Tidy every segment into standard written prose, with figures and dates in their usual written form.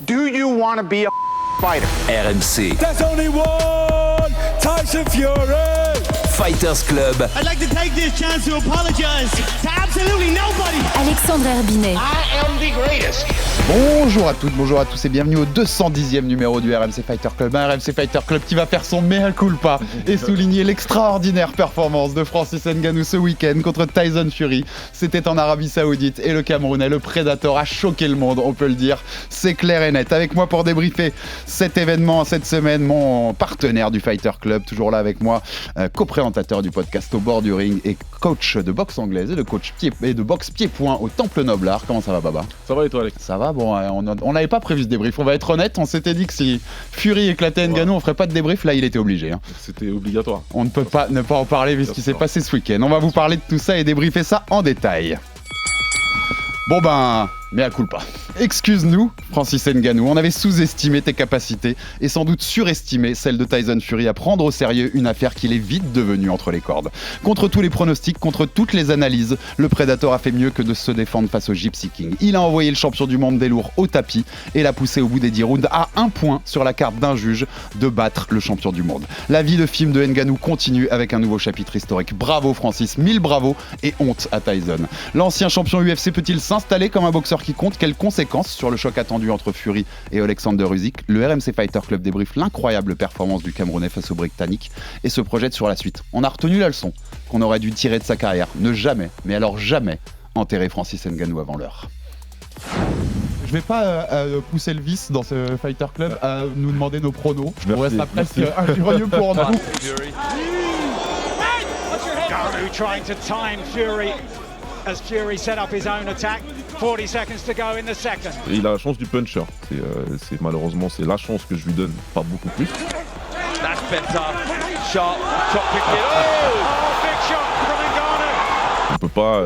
Do you want to be a fighter? RMC. There's only one Tyson Fury. Fighters Club. I'd like to take this chance to apologize to absolutely nobody. Alexandre Herbinet. I am the greatest. Bonjour à toutes, bonjour à tous et bienvenue au 210e numéro du RMC Fighter Club. Un RMC Fighter Club qui va faire son mea culpa et souligner l'extraordinaire performance de Francis Ngannou ce week-end contre Tyson Fury. C'était en Arabie Saoudite et le Camerounais, le Predator, a choqué le monde, on peut le dire. C'est clair et net. Avec moi pour débriefer cet événement cette semaine, mon partenaire du Fighter Club, toujours là avec moi, co-présentateur du podcast Au bord du ring et coach de boxe anglaise et de coach et de boxe pied-point au Temple Noblard. Comment ça va, Baba ? Ça va et toi, Alex ? Ça va, bon, on n'avait pas prévu ce débrief, on va être honnête, on s'était dit que si Fury éclatait Ngannou, on ferait pas de débrief, là il était obligé. Hein. C'était obligatoire. On ne peut pas ne pas en parler vu ce qui s'est passé ce week-end. On va vous parler de tout ça et débriefer ça en détail. Bon ben, mea culpa. Excuse-nous, Francis Ngannou, on avait sous-estimé tes capacités et sans doute surestimé celle de Tyson Fury à prendre au sérieux une affaire qu'il est vite devenue entre les cordes. Contre tous les pronostics, contre toutes les analyses, le Predator a fait mieux que de se défendre face au Gypsy King. Il a envoyé le champion du monde des lourds au tapis et l'a poussé au bout des 10 rounds à 1 point sur la carte d'un juge de battre le champion du monde. La vie de film de Ngannou continue avec un nouveau chapitre historique. Bravo Francis, 1000 bravos et honte à Tyson. L'ancien champion UFC peut-il s'installer comme un boxeur qui compte ? Quelles conséquences sur le choc attendu entre Fury et Alexander Usyk? Le RMC Fighter Club débriefe l'incroyable performance du Camerounais face aux Britanniques et se projette sur la suite. On a retenu la leçon qu'on aurait dû tirer de sa carrière. Ne jamais, mais alors jamais, enterrer Francis Ngannou avant l'heure. Je vais pas pousser le vice dans ce Fighter Club à nous demander nos pronos. Je reste presque injurieux pour nous. Ngannou trying to time Fury as Fury set up his own attack. 40 seconds to go in the second. Et il a la chance du puncher. C'est malheureusement c'est la chance que je lui donne, pas beaucoup plus. That's better. Sharp, top kick. Oh, big shot from Ngannou. On peut pas,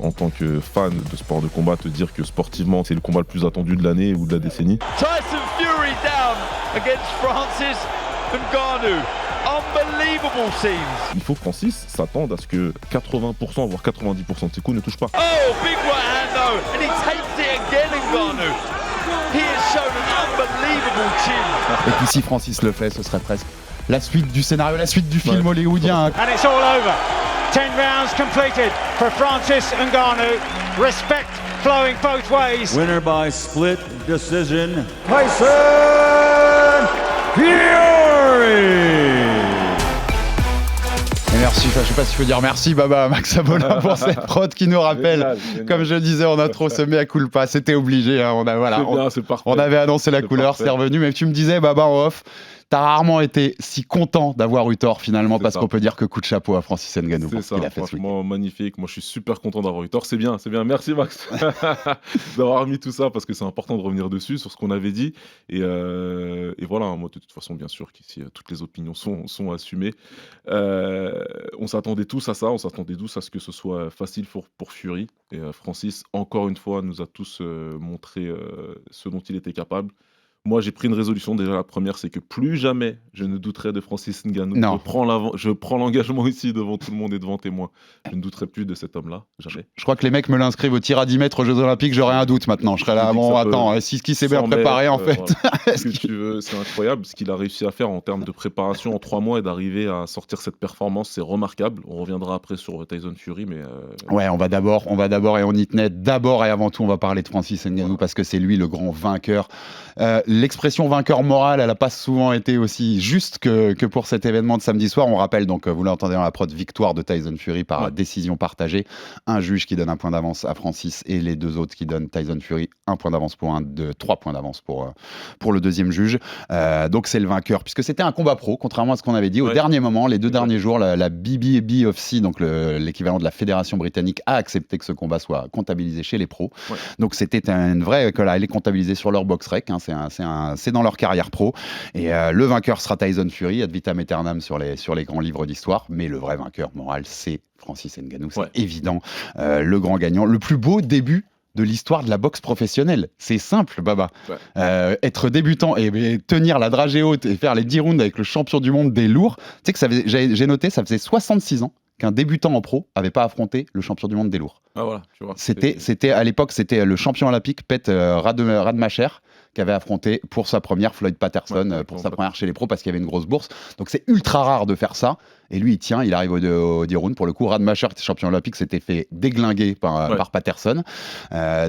en tant que fan de sport de combat, te dire que sportivement c'est le combat le plus attendu de l'année ou de la décennie. Tyson Fury down against Francis Ngannou. Unbelievable scenes. Il faut que Francis s'attende à ce que 80% voire 90% de ses coups ne touchent pas. Oh, big right hand though, and he takes it again, Ngannou. He has shown an unbelievable chin. Et puis si Francis le fait, ce serait presque la suite du scénario, la suite du film hollywoodien. And it's all over. 10 rounds completed for Francis Ngannou. Respect flowing both ways. Winner by split decision, Tyson Fury. Et merci, je sais pas s'il faut dire merci Baba, Max Abola pour cette prod qui nous rappelle, génial. Comme je disais en intro, ce mea culpa, c'était obligé, hein, on avait annoncé la couleur, c'est revenu, mais tu me disais Baba en off, t'as rarement été si content d'avoir eu tort finalement, parce qu'on peut dire que coup de chapeau à Francis Ngannou. C'est ça, franchement magnifique, moi je suis super content d'avoir eu tort, c'est bien, merci Max d'avoir mis tout ça, parce que c'est important de revenir dessus, sur ce qu'on avait dit, et voilà, moi de toute façon bien sûr qu'ici toutes les opinions sont assumées. On s'attendait tous à ça, on s'attendait tous à ce que ce soit facile pour Fury, et Francis encore une fois nous a tous montré ce dont il était capable. Moi, j'ai pris une résolution. Déjà, la première, c'est que plus jamais je ne douterai de Francis Ngannou. Je prends l'engagement ici devant tout le monde et devant témoins. Je ne douterai plus de cet homme-là, jamais. Je crois que les mecs me l'inscrivent au tir à 10 mètres aux Jeux Olympiques. J'aurais un doute maintenant. Je serais là, bon, attends, est-ce qu'il s'est bien préparé en fait voilà. Ce que tu veux, c'est incroyable ce qu'il a réussi à faire en termes de préparation en 3 mois et d'arriver à sortir cette performance. C'est remarquable. On reviendra après sur Tyson Fury, mais ouais, on va d'abord et on y tenait. D'abord et avant tout, on va parler de Francis Ngannou parce que c'est lui le grand vainqueur. L'expression vainqueur moral, elle n'a pas souvent été aussi juste que pour cet événement de samedi soir. On rappelle donc, vous l'entendez dans la prod, victoire de Tyson Fury par décision partagée. Un juge qui donne 1 point d'avance à Francis et les 2 autres qui donnent Tyson Fury 1 point d'avance pour 3 points d'avance pour le deuxième juge. Donc c'est le vainqueur, puisque c'était un combat pro, contrairement à ce qu'on avait dit. Au dernier moment, les 2 derniers jours, la BBFC, donc l'équivalent de la fédération britannique, a accepté que ce combat soit comptabilisé chez les pros. Ouais. Donc c'était une vraie école à aller comptabiliser sur leur box rec. Hein, c'est dans leur carrière pro. Et le vainqueur sera Tyson Fury, ad vitam aeternam sur les grands livres d'histoire. Mais le vrai vainqueur moral, c'est Francis Ngannou. C'est évident. Le grand gagnant. Le plus beau début de l'histoire de la boxe professionnelle. C'est simple, Baba. Être débutant et tenir la dragée haute et faire les 10 rounds avec le champion du monde des lourds. Tu sais que j'ai noté, ça faisait 66 ans qu'un débutant en pro n'avait pas affronté le champion du monde des lourds. Ah voilà, tu vois. C'était à l'époque, c'était le champion olympique Pet Rademacher qu'avait affronté pour sa première Floyd Patterson, pour sa première chez les pros, parce qu'il y avait une grosse bourse. Donc c'est ultra rare de faire ça. Et lui, il tient, il arrive au 10 rounds. Pour le coup, Radmacher, qui était champion olympique, s'était fait déglinguer par Patterson.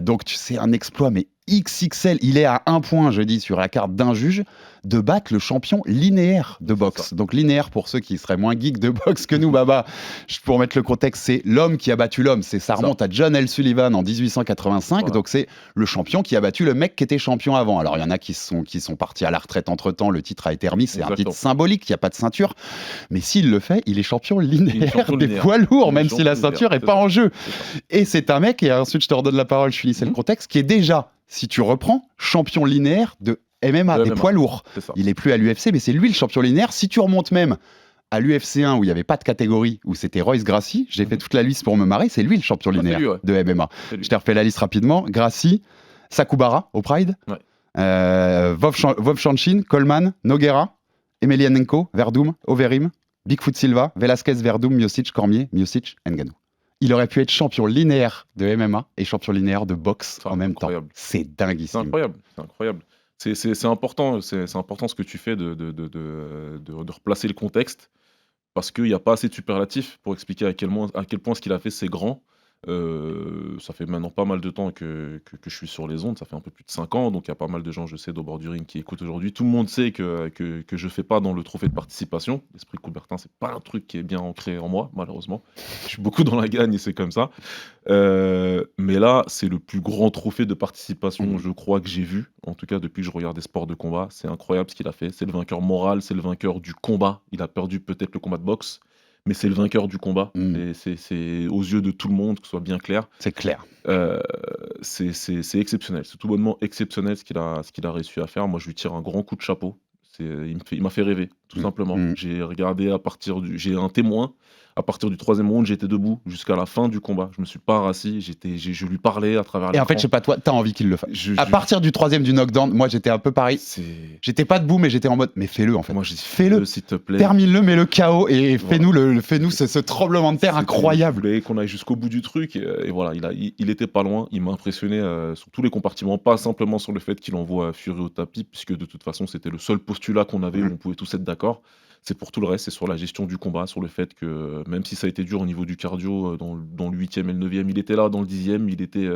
Donc c'est un exploit, mais XXL. Il est à 1 point, je dis, sur la carte d'un juge, de battre le champion linéaire de boxe. Donc linéaire, pour ceux qui seraient moins geeks de boxe que nous, Baba, pour mettre le contexte, c'est l'homme qui a battu l'homme. Ça remonte à John L. Sullivan en 1885. Voilà. Donc c'est le champion qui a battu le mec qui était champion avant. Alors il y en a qui sont partis à la retraite entre-temps. Le titre a été remis. C'est un titre symbolique. Il n'y a pas de ceinture. Mais s'il le fait, il est champion linéaire des poids lourds, même si la ceinture n'est pas en jeu. Et c'est un mec, et ensuite je te redonne la parole, je finissais le contexte, qui est déjà, si tu reprends, champion linéaire de MMA, des poids lourds. Il est plus à l'UFC, mais c'est lui le champion linéaire. Si tu remontes même à l'UFC 1, où il n'y avait pas de catégorie, où c'était Royce Gracie, j'ai fait toute la liste pour me marrer, c'est lui le champion linéaire de MMA. Je t'ai refait la liste rapidement. Gracie, Sakubara au Pride, Vov Shanchin, Coleman, Nogueira, Emelianenko, Verdum, Overeem, Bigfoot Silva, Velasquez, Verdum, Miocic, Cormier, Miocic, Ngannou. Il aurait pu être champion linéaire de MMA et champion linéaire de boxe en même temps. C'est dinguissime. C'est incroyable. C'est important ce que tu fais de replacer le contexte, parce qu'il n'y a pas assez de superlatifs pour expliquer à quel point ce qu'il a fait, c'est grand. Ça fait maintenant pas mal de temps que je suis sur les ondes, ça fait un peu plus de 5 ans, donc il y a pas mal de gens, je sais, au bord du ring qui écoutent aujourd'hui. Tout le monde sait que je fais pas dans le trophée de participation. L'esprit Coubertin, c'est pas un truc qui est bien ancré en moi, malheureusement. Je suis beaucoup dans la gagne et c'est comme ça. Mais là, c'est le plus grand trophée de participation, je crois, que j'ai vu, en tout cas depuis que je regarde des sports de combat. C'est incroyable ce qu'il a fait. C'est le vainqueur moral, c'est le vainqueur du combat. Il a perdu peut-être le combat de boxe, mais c'est le vainqueur du combat. C'est aux yeux de tout le monde, que ce soit bien clair. C'est clair. C'est exceptionnel. C'est tout bonnement exceptionnel ce qu'il a réussi à faire. Moi, je lui tire un grand coup de chapeau. Il m'a fait rêver, tout simplement. J'ai regardé j'ai un témoin. À partir du 3e round, j'étais debout jusqu'à la fin du combat. Je me suis pas rassis. Je lui parlais à travers l'écran. Et en fait, je sais pas toi, t'as envie qu'il le fasse. À partir du 3e du knockdown, moi j'étais un peu pareil. J'étais pas debout, mais j'étais en mode, mais fais-le en fait. Moi, je dis, fais-le, s'il te plaît. Termine-le, mets-le KO et fais-nous ce tremblement de terre incroyable. Je voulais qu'on aille jusqu'au bout du truc. Et voilà, il était pas loin. Il m'a impressionné sur tous les compartiments, pas simplement sur le fait qu'il envoie Fury au tapis, puisque de toute façon, c'était le seul postulat qu'on avait où on pouvait tous être d'accord. C'est pour tout le reste, c'est sur la gestion du combat, sur le fait que même si ça a été dur au niveau du cardio, dans le 8e et le 9e, il était là, dans le 10e, il était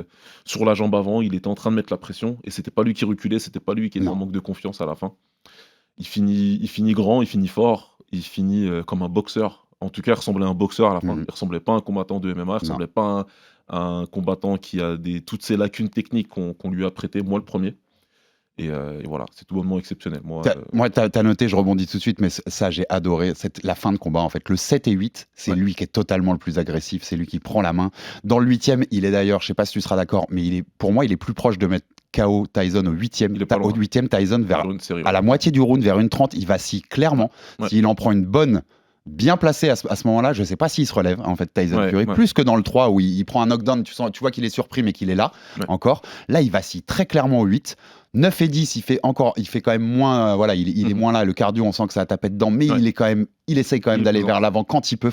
sur la jambe avant, il était en train de mettre la pression, et c'était pas lui qui reculait, c'était pas lui qui était en manque de confiance à la fin. Il finit grand, il finit fort, il finit comme un boxeur. En tout cas, il ressemblait à un boxeur à la fin. Il ressemblait pas à un combattant de MMA, il ressemblait pas à un combattant qui a toutes ces lacunes techniques qu'on lui a prêtées, moi le premier. Et voilà, c'est tout bonnement exceptionnel. Moi, t'as noté, je rebondis tout de suite, mais ça, j'ai adoré. La fin de combat, en fait. Le 7 et 8, c'est lui qui est totalement le plus agressif. C'est lui qui prend la main. Dans le 8e, il est d'ailleurs, je sais pas si tu seras d'accord, mais pour moi, il est plus proche de mettre KO Tyson au 8e. Au 8e, Tyson, à la moitié du round, vers 1:30, il vacille clairement. S'il en prend une bonne, bien placée à ce moment-là, je sais pas s'il se relève, en fait, Tyson Fury. Plus que dans le 3, où il prend un knockdown, tu vois qu'il est surpris, mais qu'il est là, encore. Là, il vacille très clairement au 8. 9 et 10, il fait quand même moins, il est moins là, le cardio, on sent que ça a tapé dedans, mais il essaye quand même d'aller vers l'avant quand il peut.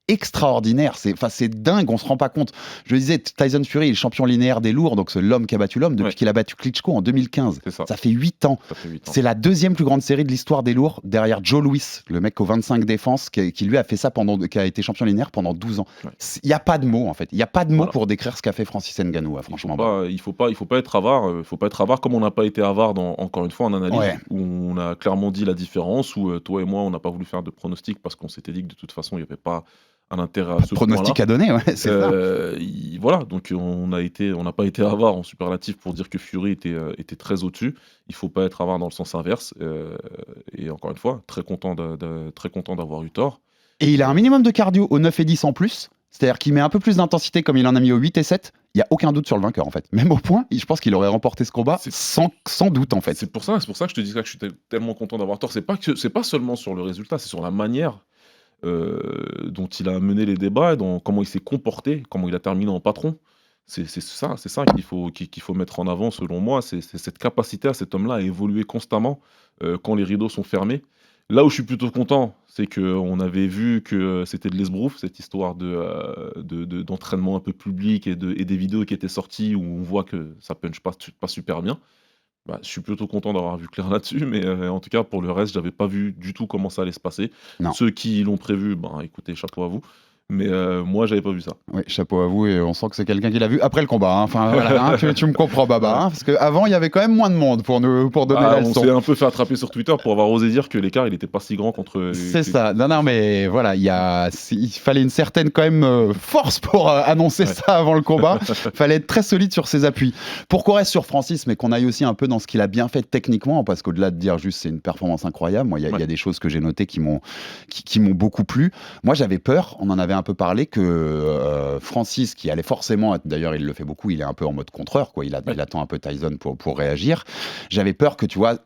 Extraordinaire, c'est dingue, on se rend pas compte. Je disais, Tyson Fury est le champion linéaire des lourds, donc c'est l'homme qui a battu l'homme depuis qu'il a battu Klitschko en 2015. Ça fait 8 ans. C'est la 2e plus grande série de l'histoire des lourds, derrière Joe Louis, le mec aux 25 défenses, qui lui a fait ça qui a été champion linéaire pendant 12 ans. Il n'y a pas de mots, en fait. Il n'y a pas de mots pour décrire ce qu'a fait Francis Ngannou, franchement. Il faut pas être avare. Il faut pas être avare, comme on n'a pas été avare encore une fois en analyse, où on a clairement dit la différence, où toi et moi, on n'a pas voulu faire de pronostic parce qu'on s'était dit que de toute façon, il n'y avait pas un intérêt à ce pronostic à donner, c'est ça. Voilà, donc on n'a pas été avare en superlatif pour dire que Fury était très au-dessus. Il faut pas être avare dans le sens inverse. Et encore une fois, très content d'avoir eu tort. Et il a un minimum de cardio au 9 et 10 en plus. C'est-à-dire qu'il met un peu plus d'intensité comme il en a mis au 8 et 7. Il n'y a aucun doute sur le vainqueur, en fait. Même au point, je pense qu'il aurait remporté ce combat sans doute, en fait. C'est pour ça que je te dis que je suis tellement content d'avoir tort. C'est pas seulement sur le résultat, c'est sur la manière dont il a mené les débats, comment il s'est comporté, comment il a terminé en patron. C'est ça qu'il faut mettre en avant, selon moi. C'est cette capacité à cet homme-là à évoluer constamment quand les rideaux sont fermés. Là où je suis plutôt content, c'est qu'on avait vu que c'était de l'esbrouf, cette histoire d'entraînement un peu public et des vidéos qui étaient sorties où on voit que ça punch pas super bien. Bah, je suis plutôt content d'avoir vu clair là-dessus, mais en tout cas, pour le reste, j'avais pas vu du tout comment ça allait se passer. Non. Ceux qui l'ont prévu, ben, écoutez, chapeau à vous. Mais moi, j'avais pas vu ça. Oui, chapeau à vous, et on sent que c'est quelqu'un qui l'a vu après le combat. Hein. Enfin, voilà, hein, tu me comprends, Baba, hein, parce qu'avant, il y avait quand même moins de monde pour donner la On leçon. s'est un peu fait attraper sur Twitter pour avoir osé dire que l'écart, il était pas si grand contre. C'est ça. Non, mais voilà, il fallait une certaine quand même force pour annoncer ça avant le combat. Il fallait être très solide sur ses appuis. Pour qu'on reste sur Francis, mais qu'on aille aussi un peu dans ce qu'il a bien fait techniquement, parce qu'au-delà de dire juste c'est une performance incroyable, moi, il y a des choses que j'ai notées qui m'ont beaucoup plu. Moi, j'avais peur, on en avait un peu parlé, que Francis, qui allait forcément, d'ailleurs il le fait beaucoup, il est un peu en mode contreur, quoi. Il attend un peu Tyson pour réagir. J'avais peur que, tu vois,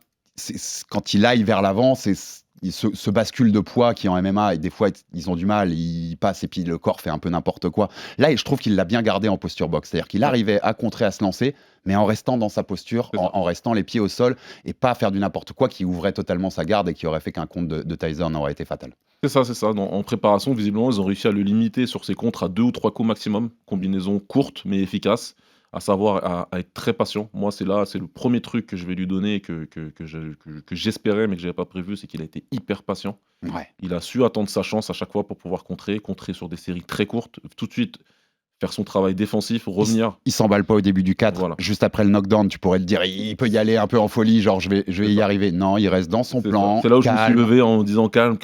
quand il aille vers l'avant, ce bascule de poids qui en MMA, et des fois ils ont du mal, ils passent et puis le corps fait un peu n'importe quoi. Là, je trouve qu'il l'a bien gardé en posture boxe, c'est-à-dire qu'il arrivait à contrer, à se lancer, mais en restant dans sa posture, en restant les pieds au sol, et pas faire du n'importe quoi qui ouvrait totalement sa garde et qui aurait fait qu'un contre de Tyson aurait été fatal. C'est ça. En préparation, visiblement, ils ont réussi à le limiter sur ses contres à 2 ou 3 coups maximum. Combinaison courte mais efficace, à savoir à être très patient. Moi, c'est le premier truc que je vais lui donner, que j'espérais mais que je n'avais pas prévu, c'est qu'il a été hyper patient. Ouais. Il a su attendre sa chance à chaque fois pour pouvoir contrer sur des séries très courtes, tout de suite faire son travail défensif, revenir. Il s'emballe pas au début du 4, Voilà. Juste après le knockdown, tu pourrais te dire il peut y aller un peu en folie, genre je vais y arriver. Non, il reste dans son plan. C'est là où je me suis calme. levé en disant calme,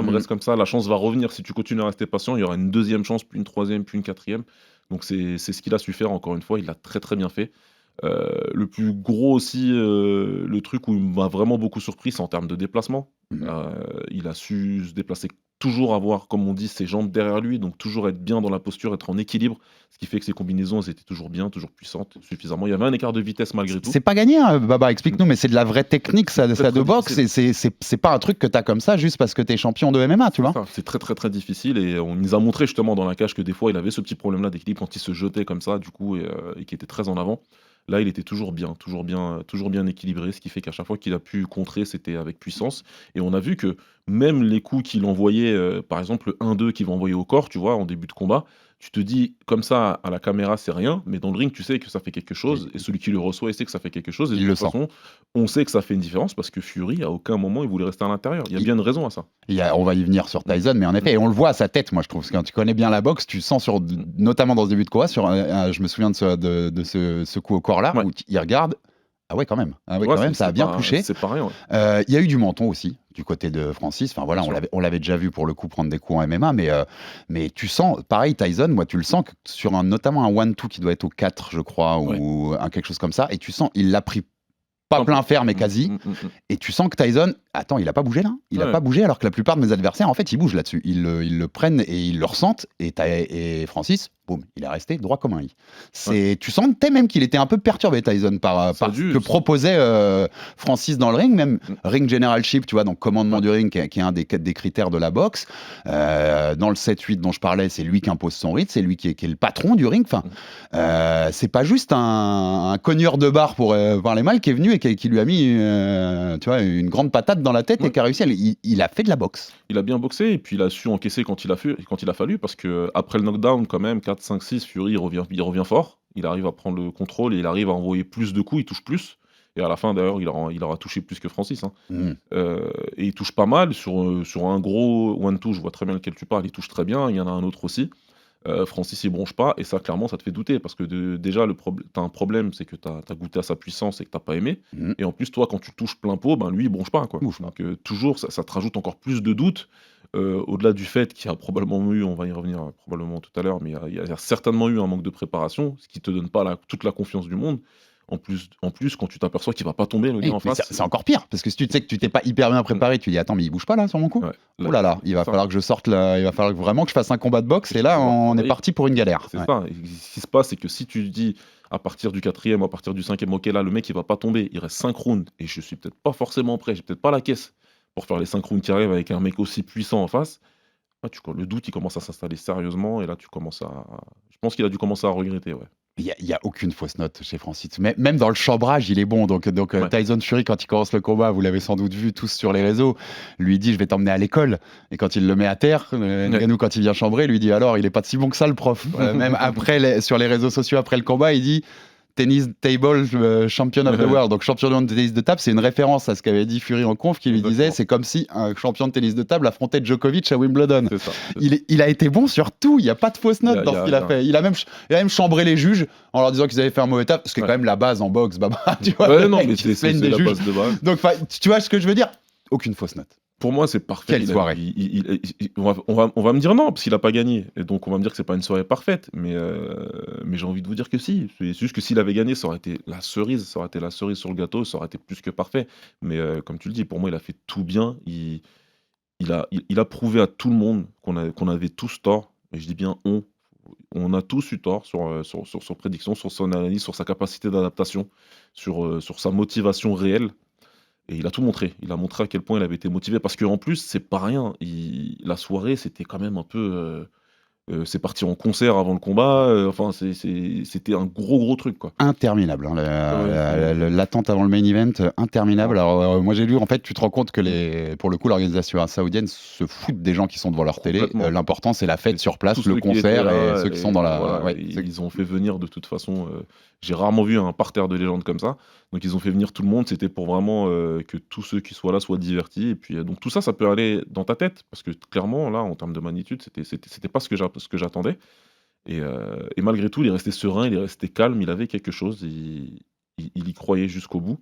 reste comme ça, la chance va revenir. Si tu continues à rester patient, il y aura une deuxième chance, puis une troisième, puis une quatrième. Donc c'est ce qu'il a su faire, encore une fois, il l'a très très bien fait. Le plus gros aussi, le truc où il m'a vraiment beaucoup surpris, c'est en termes de déplacement. Il a su se déplacer, toujours avoir, comme on dit, ses jambes derrière lui, donc toujours être bien dans la posture, être en équilibre, ce qui fait que ses combinaisons, elles étaient toujours bien, toujours puissantes, suffisamment. Il y avait un écart de vitesse malgré tout. C'est pas gagné, hein, Baba, explique-nous, mais c'est de la vraie technique, ça de boxe. C'est pas un truc que t'as comme ça juste parce que t'es champion de MMA, tu vois. C'est très très très difficile, et on nous a montré justement dans la cage que des fois il avait ce petit problème-là d'équilibre quand il se jetait comme ça, du coup, et qui était très en avant. Là, il était toujours bien équilibré, ce qui fait qu'à chaque fois qu'il a pu contrer, c'était avec puissance. Et on a vu que même les coups qu'il envoyait, par exemple le 1-2 qu'il va envoyer au corps, tu vois, en début de combat, tu te dis, comme ça, à la caméra, c'est rien, mais dans le ring, tu sais que ça fait quelque chose, et celui qui le reçoit, il sait que ça fait quelque chose, et de toute façon, on sait que ça fait une différence, parce que Fury, à aucun moment, il voulait rester à l'intérieur. Il y a bien une raison à ça. On va y venir sur Tyson, mais en effet, et on le voit à sa tête, moi je trouve, parce que quand tu connais bien la boxe, tu sens, notamment dans ce début de combat, je me souviens de ce coup au corps-là, où il regarde. Ah ouais, quand même. Ça a bien touché. C'est pareil, ouais. Il y a eu du menton aussi, du côté de Francis. Enfin voilà, on l'avait déjà vu pour le coup prendre des coups en MMA, mais tu sens, pareil, Tyson, moi tu le sens que sur notamment un 1-2 qui doit être au 4, je crois, ou quelque chose comme ça, et tu sens, il l'a pris pas plein fer, mais quasi. Et tu sens que Tyson, attends, il a pas bougé là. Il a pas bougé, alors que la plupart de mes adversaires, en fait, ils bougent là-dessus. Ils le prennent et ils le ressentent. Et Francis, boum, il est resté droit comme un i. Tu sentais même qu'il était un peu perturbé, Tyson, par ce que proposait Francis dans le ring, même ring generalship, tu vois, donc commandement du ring, qui est un des critères de la boxe. Dans le 7-8 dont je parlais, c'est lui qui impose son rythme, c'est lui qui est le patron du ring. Enfin, c'est pas juste un cogneur de barre pour parler mal qui est venu et qui lui a mis tu vois, une grande patate dans la tête et qui a réussi il a fait de la boxe. Il a bien boxé, et puis il a su encaisser quand il a fallu, parce que après le knockdown, quand même, 4, 5, 6, Fury il revient fort, il arrive à prendre le contrôle et il arrive à envoyer plus de coups, il touche plus, et à la fin d'ailleurs il aura touché plus que Francis, hein. Et il touche pas mal sur un gros 1-2, je vois très bien lequel tu parles, il touche très bien, il y en a un autre aussi. Francis il bronche pas, et ça clairement ça te fait douter, parce que déjà t'as un problème, c'est que t'as goûté à sa puissance et que t'as pas aimé, et en plus toi quand tu touches plein pot, lui il bronche pas, quoi. Donc toujours ça te rajoute encore plus de doutes, au-delà du fait qu'il y a probablement eu, on va y revenir probablement tout à l'heure, mais il y a certainement eu un manque de préparation, ce qui te donne pas toute la confiance du monde. En plus, quand tu t'aperçois qu'il va pas tomber le gars en face, c'est encore pire, parce que si tu sais que tu t'es pas hyper bien préparé, tu dis attends, mais il bouge pas là sur mon coup. Oh là là, il va falloir que je sorte là, il va falloir vraiment que je fasse un combat de boxe, et là on est parti pour une galère. C'est ça. Et ce qui se passe, c'est que si tu dis à partir du 4e, à partir du 5e, ok, là le mec il va pas tomber, il reste 5 rounds et je suis peut-être pas forcément prêt, j'ai peut-être pas la caisse pour faire les 5 rounds qui arrivent avec un mec aussi puissant en face. Là, le doute il commence à s'installer sérieusement, et là je pense qu'il a dû commencer à regretter, ouais. Il y a aucune fausse note chez Francis. Mais même dans le chambrage, il est bon. Donc Tyson Fury, quand il commence le combat, vous l'avez sans doute vu tous sur les réseaux, lui dit je vais t'emmener à l'école. Et quand il le met à terre, Ngannou, quand il vient chambrer, lui dit alors il est pas si bon que ça le prof. Même après sur les réseaux sociaux après le combat, il dit tennis table champion of the world, donc champion du monde de tennis de table, c'est une référence à ce qu'avait dit Fury en conf, qui lui disait c'est comme si un champion de tennis de table affrontait Djokovic à Wimbledon. C'est ça. Il a été bon sur tout, il n'y a pas de fausse note dans ce qu'il a fait. Il a même chambré les juges en leur disant qu'ils avaient fait un mauvais taf, ce qui est quand même la base en boxe, Baba. Tu vois, Ouais, le non, mec mais qui se c'est plaigne des la juges. base de base. Donc, tu vois ce que je veux dire? Aucune fausse note. Pour moi, c'est parfait. Quelle soirée. On va me dire non, parce qu'il n'a pas gagné. Et donc, on va me dire que c'est pas une soirée parfaite. Mais j'ai envie de vous dire que si. C'est juste que s'il avait gagné, ça aurait été la cerise. Ça aurait été la cerise sur le gâteau. Ça aurait été plus que parfait. Mais comme tu le dis, pour moi, il a fait tout bien. Il a prouvé à tout le monde qu'on avait tous tort. Et je dis bien on a tous eu tort sur prédiction, sur son analyse, sur sa capacité d'adaptation, sur sa motivation réelle. Et il a tout montré. Il a montré à quel point il avait été motivé. Parce qu'en plus, c'est pas rien. La soirée, c'était quand même un peu. C'est parti en concert avant le combat. Enfin, c'était un gros truc, quoi. Interminable. L'attente avant le main event, interminable. Alors, moi, j'ai lu, en fait, tu te rends compte que pour le coup, l'organisation saoudienne se fout des gens qui sont devant leur télé. L'important, c'est la fête sur place, le concert et ceux qui sont dans la. Voilà, ouais, ils ont fait venir de toute façon. J'ai rarement vu un parterre de légendes comme ça. Donc, ils ont fait venir tout le monde. C'était pour vraiment que tous ceux qui soient là soient divertis. Et puis, donc, tout ça, ça peut aller dans ta tête. Parce que clairement, là, en termes de magnitude, c'était pas ce que j'attendais. Et malgré tout, il est resté serein, il est resté calme. Il avait quelque chose. Il y croyait jusqu'au bout.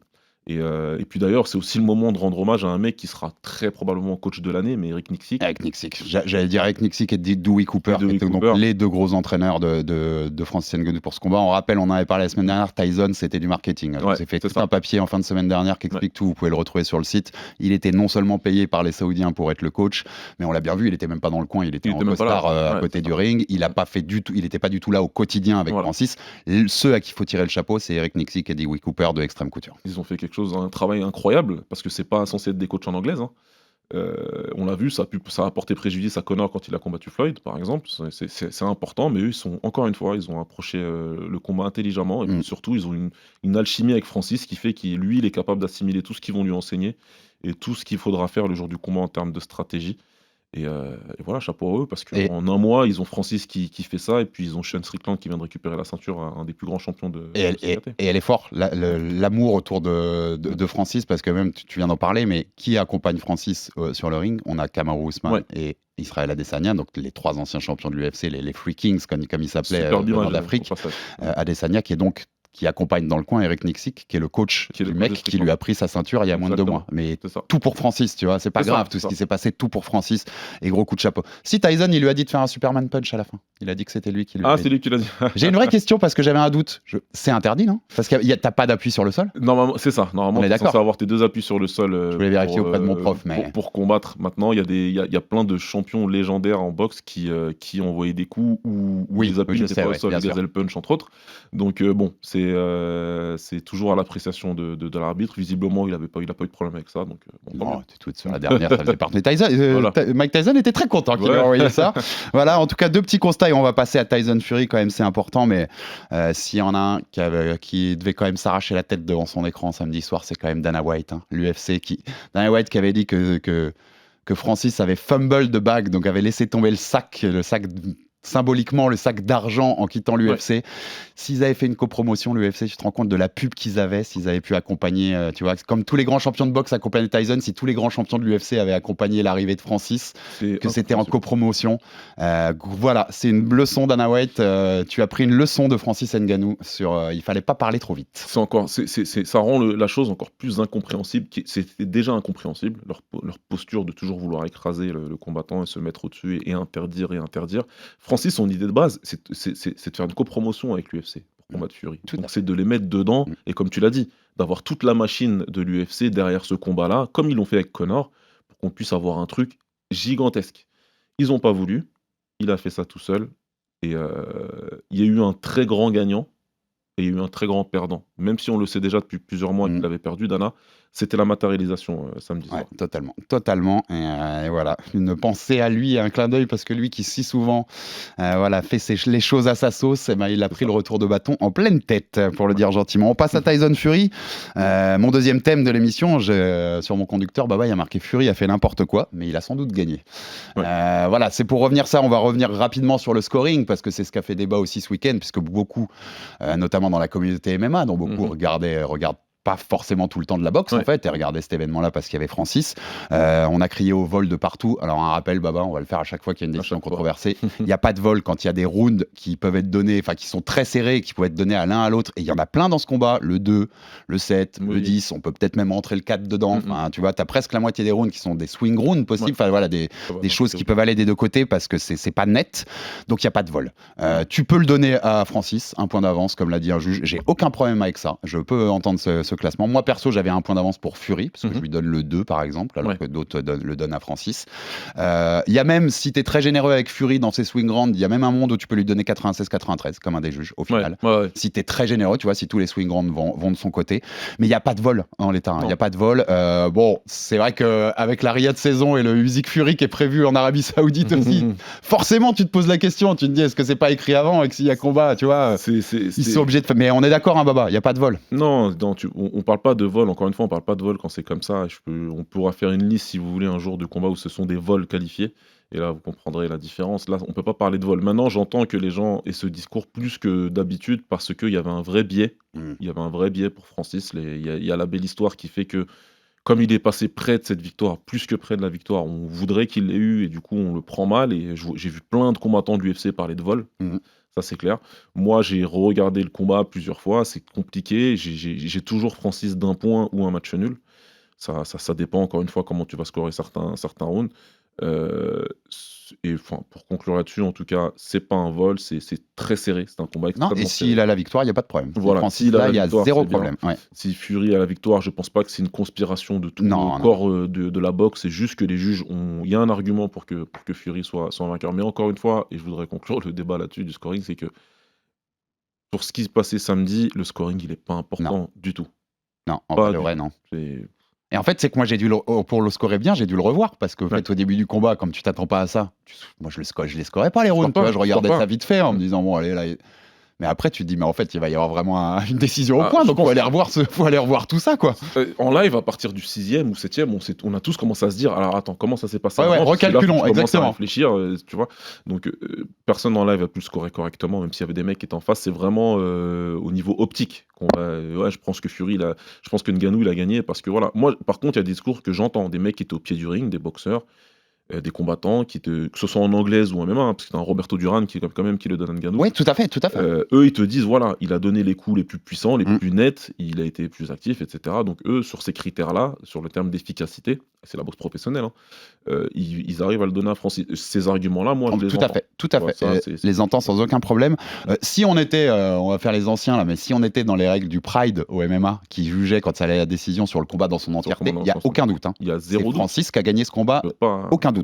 Et puis d'ailleurs, c'est aussi le moment de rendre hommage à un mec qui sera très probablement coach de l'année, mais Eric Nicksick. Eric Nicksick. J'allais dire Eric Nicksick et Dewey Cooper, qui étaient donc les deux gros entraîneurs de Francis Ngannou pour ce combat. On rappelle, on en avait parlé la semaine dernière, Tyson, c'était du marketing. Ouais, j'ai fait tout un papier en fin de semaine dernière qui explique tout, vous pouvez le retrouver sur le site. Il était non seulement payé par les Saoudiens pour être le coach, mais on l'a bien vu, il était même pas dans le coin, il était en costard à côté du ring. Il n'était pas du tout là au quotidien avec Francis. Ceux à qui il faut tirer le chapeau, c'est Eric Nicksick et Dewey Cooper de Extreme Couture. Ils ont fait un travail incroyable, parce que c'est pas censé être des coachs en anglaise. Hein. On l'a vu, ça a apporté préjudice à Conor quand il a combattu Floyd, par exemple. C'est important, mais eux, encore une fois, ils ont approché le combat intelligemment. Et puis surtout, ils ont une alchimie avec Francis qui fait qu'il est capable d'assimiler tout ce qu'ils vont lui enseigner et tout ce qu'il faudra faire le jour du combat en termes de stratégie. Et voilà, chapeau à eux, parce qu'en un mois, ils ont Francis qui fait ça, et puis ils ont Sean Strickland qui vient de récupérer la ceinture, un des plus grands champions de et elle est forte, l'amour autour de Francis, parce que même, tu viens d'en parler, mais qui accompagne Francis sur le ring? On a Kamaru Usman et Israel Adesanya, donc les trois anciens champions de l'UFC, les Free Kings, comme ils s'appelaient dans l'Afrique. Adesanya qui accompagne dans le coin Eric Nicksick, qui est le coach du mec qui lui a pris sa ceinture il y a moins de 2 mois. Mais tout pour Francis, tu vois, c'est pas grave, tout ce qui s'est passé, tout pour Francis, et gros coup de chapeau. Si Tyson, il lui a dit de faire un Superman Punch à la fin, il a dit que c'était lui qui lui c'est lui qui l'a dit. J'ai une vraie question, parce que j'avais un doute. C'est interdit, non? Parce que t'as pas d'appui sur le sol? Normalement, c'est ça. Normalement, tu es censé avoir tes 2 appuis sur le sol. Je voulais vérifier auprès de mon prof, mais... Pour combattre. Maintenant, il y a plein de champions légendaires en boxe qui ont envoyé des coups où les appuis n'étaient pas au sol, les Gazelle Punch, entre autres. Donc, bon, c'est toujours à l'appréciation de l'arbitre. Visiblement, il n'a pas eu de problème avec ça. Donc, t'es tout sur la dernière, ça faisait partie. Mike Tyson était très content qu'il ait envoyé ça. Voilà, en tout cas, 2 petits constats et on va passer à Tyson Fury, quand même, c'est important. Mais s'il y en a un qui devait quand même s'arracher la tête devant son écran samedi soir, c'est quand même Dana White, hein, l'UFC. Dana White qui avait dit que Francis avait fumble de bag, donc avait laissé tomber le sac symboliquement le sac d'argent en quittant l'UFC. S'ils avaient fait une copromotion, l'UFC, tu te rends compte de la pub qu'ils avaient, s'ils avaient pu accompagner, tu vois, comme tous les grands champions de boxe accompagnaient Tyson, si tous les grands champions de l'UFC avaient accompagné l'arrivée de Francis, que c'était en copromotion. Voilà, c'est une leçon d'Dana White. Tu as pris une leçon de Francis Ngannou sur il fallait pas parler trop vite. Ça rend la chose encore plus incompréhensible. C'était déjà incompréhensible, leur posture de toujours vouloir écraser le combattant et se mettre au-dessus et interdire. Francis, son idée de base, c'est de faire une copromotion avec l'UFC pour combattre Fury. Donc c'est de les mettre dedans, et comme tu l'as dit, d'avoir toute la machine de l'UFC derrière ce combat-là, comme ils l'ont fait avec Conor, pour qu'on puisse avoir un truc gigantesque. Ils n'ont pas voulu, il a fait ça tout seul, et il y a eu un très grand gagnant, et il y a eu un très grand perdant. Même si on le sait déjà depuis plusieurs mois qu'il avait perdu, Dana, c'était la matérialisation samedi soir. Ouais, totalement. Et voilà, une pensée à lui, un clin d'œil, parce que lui qui si souvent fait les choses à sa sauce, il a pris le retour de bâton en pleine tête, pour le dire gentiment. On passe à Tyson Fury. Mon deuxième thème de l'émission, sur mon conducteur, il y a marqué Fury a fait n'importe quoi, mais il a sans doute gagné. Ouais. Voilà, c'est pour revenir ça. On va revenir rapidement sur le scoring, parce que c'est ce qui a fait débat aussi ce week-end, puisque beaucoup, notamment dans la communauté MMA, dont beaucoup regardent pas forcément tout le temps de la boxe en fait, et regarder cet événement-là parce qu'il y avait Francis. On a crié au vol de partout. Alors un rappel, Baba, on va le faire à chaque fois qu'il y a une décision controversée. Il n'y a pas de vol quand il y a des rounds qui peuvent être donnés, qui sont très serrés, qui peuvent être donnés à l'un à l'autre. Et il y en a plein dans ce combat, le 2, le 7, le 10, on peut peut-être même rentrer le 4 dedans. Tu vois, t'as presque la moitié des rounds qui sont des swing rounds possibles. Des choses qui peuvent aller des deux côtés parce que c'est pas net. Donc il n'y a pas de vol. Tu peux le donner à Francis, un point d'avance, comme l'a dit un juge. J'ai aucun problème avec ça. Je peux entendre ce classement. Moi, perso, j'avais un point d'avance pour Fury, parce que je lui donne le 2, par exemple, alors que d'autres le donnent à Francis. Il y a même, si tu es très généreux avec Fury dans ses swing rounds, il y a même un monde où tu peux lui donner 96-93, comme un des juges, au final. Si tu es très généreux, tu vois, si tous les swing rounds vont de son côté. Mais il n'y a pas de vol en l'état. Il n'y a pas de vol. Bon, c'est vrai qu'avec la Riyad saison et le Usyk Fury qui est prévu en Arabie Saoudite aussi, forcément, tu te poses la question. Tu te dis, est-ce que c'est pas écrit avant et que s'il y a combat, tu vois, ils sont obligés de faire. Mais on est d'accord, Baba, il n'y a pas de vol. Non, on parle pas de vol, encore une fois, on parle pas de vol quand c'est comme ça. On pourra faire une liste, si vous voulez, un jour de combat où ce sont des vols qualifiés. Et là, vous comprendrez la différence. Là, on peut pas parler de vol. Maintenant, j'entends que les gens aient ce discours plus que d'habitude parce qu'il y avait un vrai biais. Il y avait un vrai biais pour Francis. Il y a la belle histoire qui fait que, comme il est passé près de cette victoire, plus que près de la victoire, on voudrait qu'il l'ait eu et du coup, on le prend mal. Et j'ai vu plein de combattants de l'UFC parler de vol. Ça, c'est clair. Moi, j'ai regardé le combat plusieurs fois. C'est compliqué. J'ai toujours Francis d'un point ou un match nul. Ça dépend, encore une fois, comment tu vas scorer certains rounds. Et pour conclure là-dessus, en tout cas, c'est pas un vol. C'est très serré. C'est un combat extrêmement serré. Et s'il a la victoire, il n'y a pas de problème. Voilà, Francis, là, il y a zéro problème. Si Fury a la victoire, je pense pas que c'est une conspiration de tout le corps de la boxe. C'est juste que les juges il y a un argument pour que Fury soit vainqueur. Mais encore une fois, et je voudrais conclure le débat là-dessus du scoring, c'est que pour ce qui se passait samedi, le scoring, il est pas important du tout. Non, en vrai, non. Et en fait, c'est que moi, pour le scorer bien, j'ai dû le revoir parce qu'au fait, au début du combat, comme tu t'attends pas à ça, moi, je les scorais pas les rounds. Je regardais ça vite fait en me disant, bon, allez, là. Mais après, tu te dis, mais en fait, il va y avoir vraiment une décision au point, donc faut aller revoir tout ça, quoi. En live, à partir du 6e ou 7e, on a tous commencé à se dire, alors attends, comment ça s'est passé recalculons, exactement. À réfléchir, tu vois. Donc, personne en live a pu le scorer correctement, même s'il y avait des mecs qui étaient en face. C'est vraiment au niveau optique je pense que Fury, je pense que Ngannou, il a gagné parce que voilà. Moi, par contre, il y a des discours que j'entends, des mecs qui étaient au pied du ring, des boxeurs. Des combattants que ce soit en anglaise ou en MMA, parce que c'est un Roberto Duran qui le donne à Ngannou. Oui, tout à fait. Eux, ils te disent, voilà, il a donné les coups les plus puissants, les plus nets, il a été plus actif, etc. Donc eux, sur ces critères-là, sur le terme d'efficacité, c'est la boxe professionnelle, ils arrivent à le donner à Francis. Ces arguments-là, moi, je les entends. Tout à fait. Les entends sans aucun problème. Si on était, on va faire les anciens là, mais si on était dans les règles du Pride au MMA, qui jugeait quand ça allait à la décision sur le combat dans son entièreté, il n'y a aucun doute. Il y a zéro doute. C'est Francis qui a gagné ce combat, aucun doute.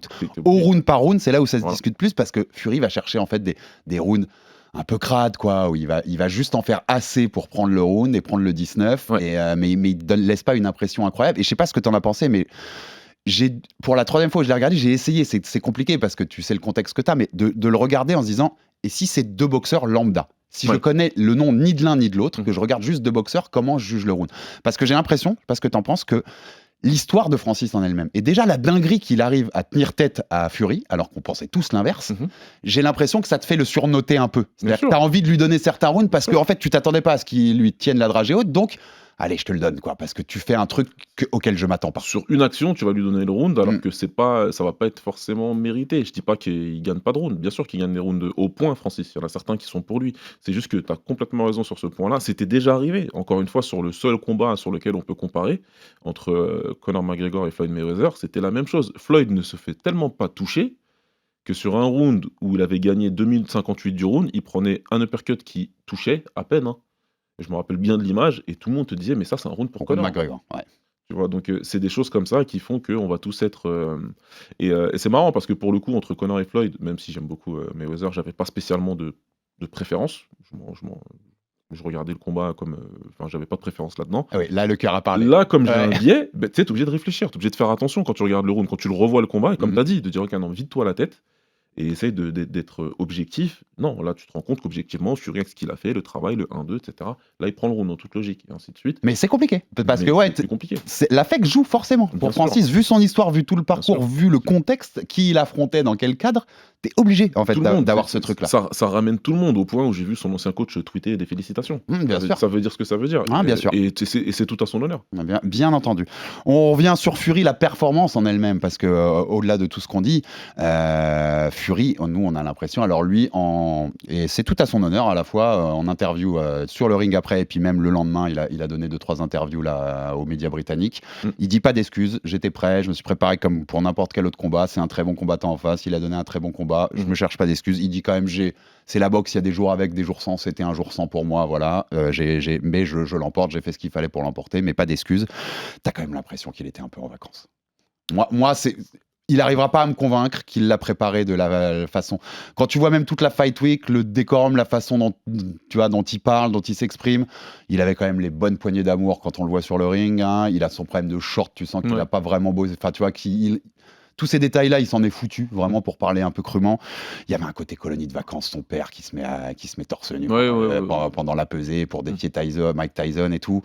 Au round par round, c'est là où ça se discute plus parce que Fury va chercher en fait des rounds un peu crades, quoi, où il va juste en faire assez pour prendre le round et prendre le 19, mais il ne laisse pas une impression incroyable. Et je sais pas ce que tu en as pensé, mais pour la troisième fois que je l'ai regardé, j'ai essayé, c'est compliqué parce que tu sais le contexte que tu as, mais de le regarder en se disant, et si c'est deux boxeurs lambda ? Si je connais le nom ni de l'un ni de l'autre, que je regarde juste deux boxeurs, comment je juge le round ? Parce que j'ai l'impression, parce que tu en penses, que l'histoire de Francis en elle-même, et déjà la dinguerie qu'il arrive à tenir tête à Fury, alors qu'on pensait tous l'inverse, j'ai l'impression que ça te fait le surnoter un peu. C'est-à-dire que tu as envie de lui donner certains rounds parce qu'en fait, tu t'attendais pas à ce qu'il lui tienne la dragée haute, donc allez, je te le donne, quoi, parce que tu fais un truc auquel je m'attends pas. Sur une action, tu vas lui donner le round, alors que ça va pas être forcément mérité. Je dis pas qu'il gagne pas de round. Bien sûr qu'il gagne des rounds au point, Francis. Il y en a certains qui sont pour lui. C'est juste que tu as complètement raison sur ce point-là. C'était déjà arrivé, encore une fois, sur le seul combat sur lequel on peut comparer, entre Conor McGregor et Floyd Mayweather, c'était la même chose. Floyd ne se fait tellement pas toucher que sur un round où il avait gagné 2 minutes 58 du round, il prenait un uppercut qui touchait à peine, je me rappelle bien de l'image, et tout le monde te disait, mais ça, c'est un round pour Conor. McGregor, Tu vois, donc c'est des choses comme ça qui font qu'on va tous être... Et c'est marrant, parce que pour le coup, entre Conor et Floyd, même si j'aime beaucoup Mayweather, j'avais pas spécialement de préférence. Je regardais le combat comme, enfin, j'avais pas de préférence là-dedans. Ah oui, là, le cœur a parlé. Là, comme j'ai un Ouais. biais, tu sais, t'es obligé de réfléchir, t'es obligé de faire attention quand tu regardes le round, quand tu le revois le combat, et comme Mhm. t'as dit, de dire, ok, non, vide-toi la tête et essaye d'être objectif. Non, là, tu te rends compte qu'objectivement, Fury, avec ce qu'il a fait, le travail, le 1-2, etc., là, il prend le round en toute logique, et ainsi de suite. Mais c'est compliqué. Parce Mais que, ouais, c'est plus compliqué. l'affect joue forcément. Bien Pour sûr. Francis, vu son histoire, vu tout le parcours, sûr. vu le contexte, qui il affrontait, dans quel cadre, t'es obligé, en fait, Tout le monde, d'avoir c'est- ce truc-là. Ça ramène tout le monde au point où j'ai vu son ancien coach tweeter des félicitations. Bien sûr. Ça veut dire ce que ça veut dire. Ah, bien sûr. Et c'est tout à son honneur. Bien entendu. On revient sur Fury, la performance en elle-même, parce que au-delà de tout ce qu'on dit, Fury, nous on a l'impression, alors lui, et c'est tout à son honneur à la fois en interview sur le ring après, et puis même le lendemain, il a donné 2-3 interviews là, aux médias britanniques. Il dit pas d'excuses, j'étais prêt, je me suis préparé comme pour n'importe quel autre combat, c'est un très bon combattant en face, il a donné un très bon combat, je me cherche pas d'excuses. Il dit quand même, c'est la boxe, il y a des jours avec, des jours sans, c'était un jour sans pour moi, voilà, mais je l'emporte, j'ai fait ce qu'il fallait pour l'emporter, mais pas d'excuses. T'as quand même l'impression qu'il était un peu en vacances. Moi il n'arrivera pas à me convaincre qu'il l'a préparé de la façon. Quand tu vois même toute la Fight Week, le décorum, la façon dont il parle, dont il s'exprime, il avait quand même les bonnes poignées d'amour quand on le voit sur le ring. Hein. Il a son problème de short, tu sens qu'il n'a pas vraiment beau. Enfin, tu vois, tous ces détails-là, il s'en est foutu, vraiment, pour parler un peu crûment. Il y avait un côté colonie de vacances, son père qui se met torse nu pendant la pesée pour défier Mike Tyson et tout.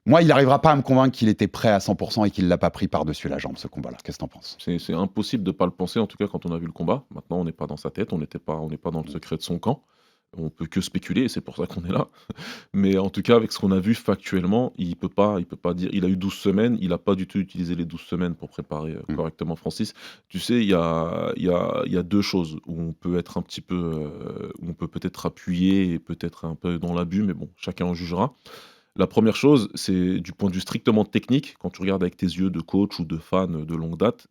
Moi, il n'arrivera pas à me convaincre qu'il était prêt à 100% et qu'il ne l'a pas pris par-dessus la jambe, ce combat-là. Qu'est-ce que t'en penses ? C'est impossible de ne pas le penser, en tout cas quand on a vu le combat. Maintenant, on n'est pas dans sa tête, on n'est pas dans le secret de son camp. On peut que spéculer, et c'est pour ça qu'on est là. Mais en tout cas, avec ce qu'on a vu factuellement, il peut pas dire. Il a eu 12 semaines, il n'a pas du tout utilisé les 12 semaines pour préparer correctement Francis. Tu sais, il y a deux choses où on peut être un petit peu, où on peut peut-être appuyer et peut-être un peu dans l'abus, mais bon, chacun en jugera. La première chose, c'est du point de vue strictement technique, quand tu regardes avec tes yeux de coach ou de fan de longue date,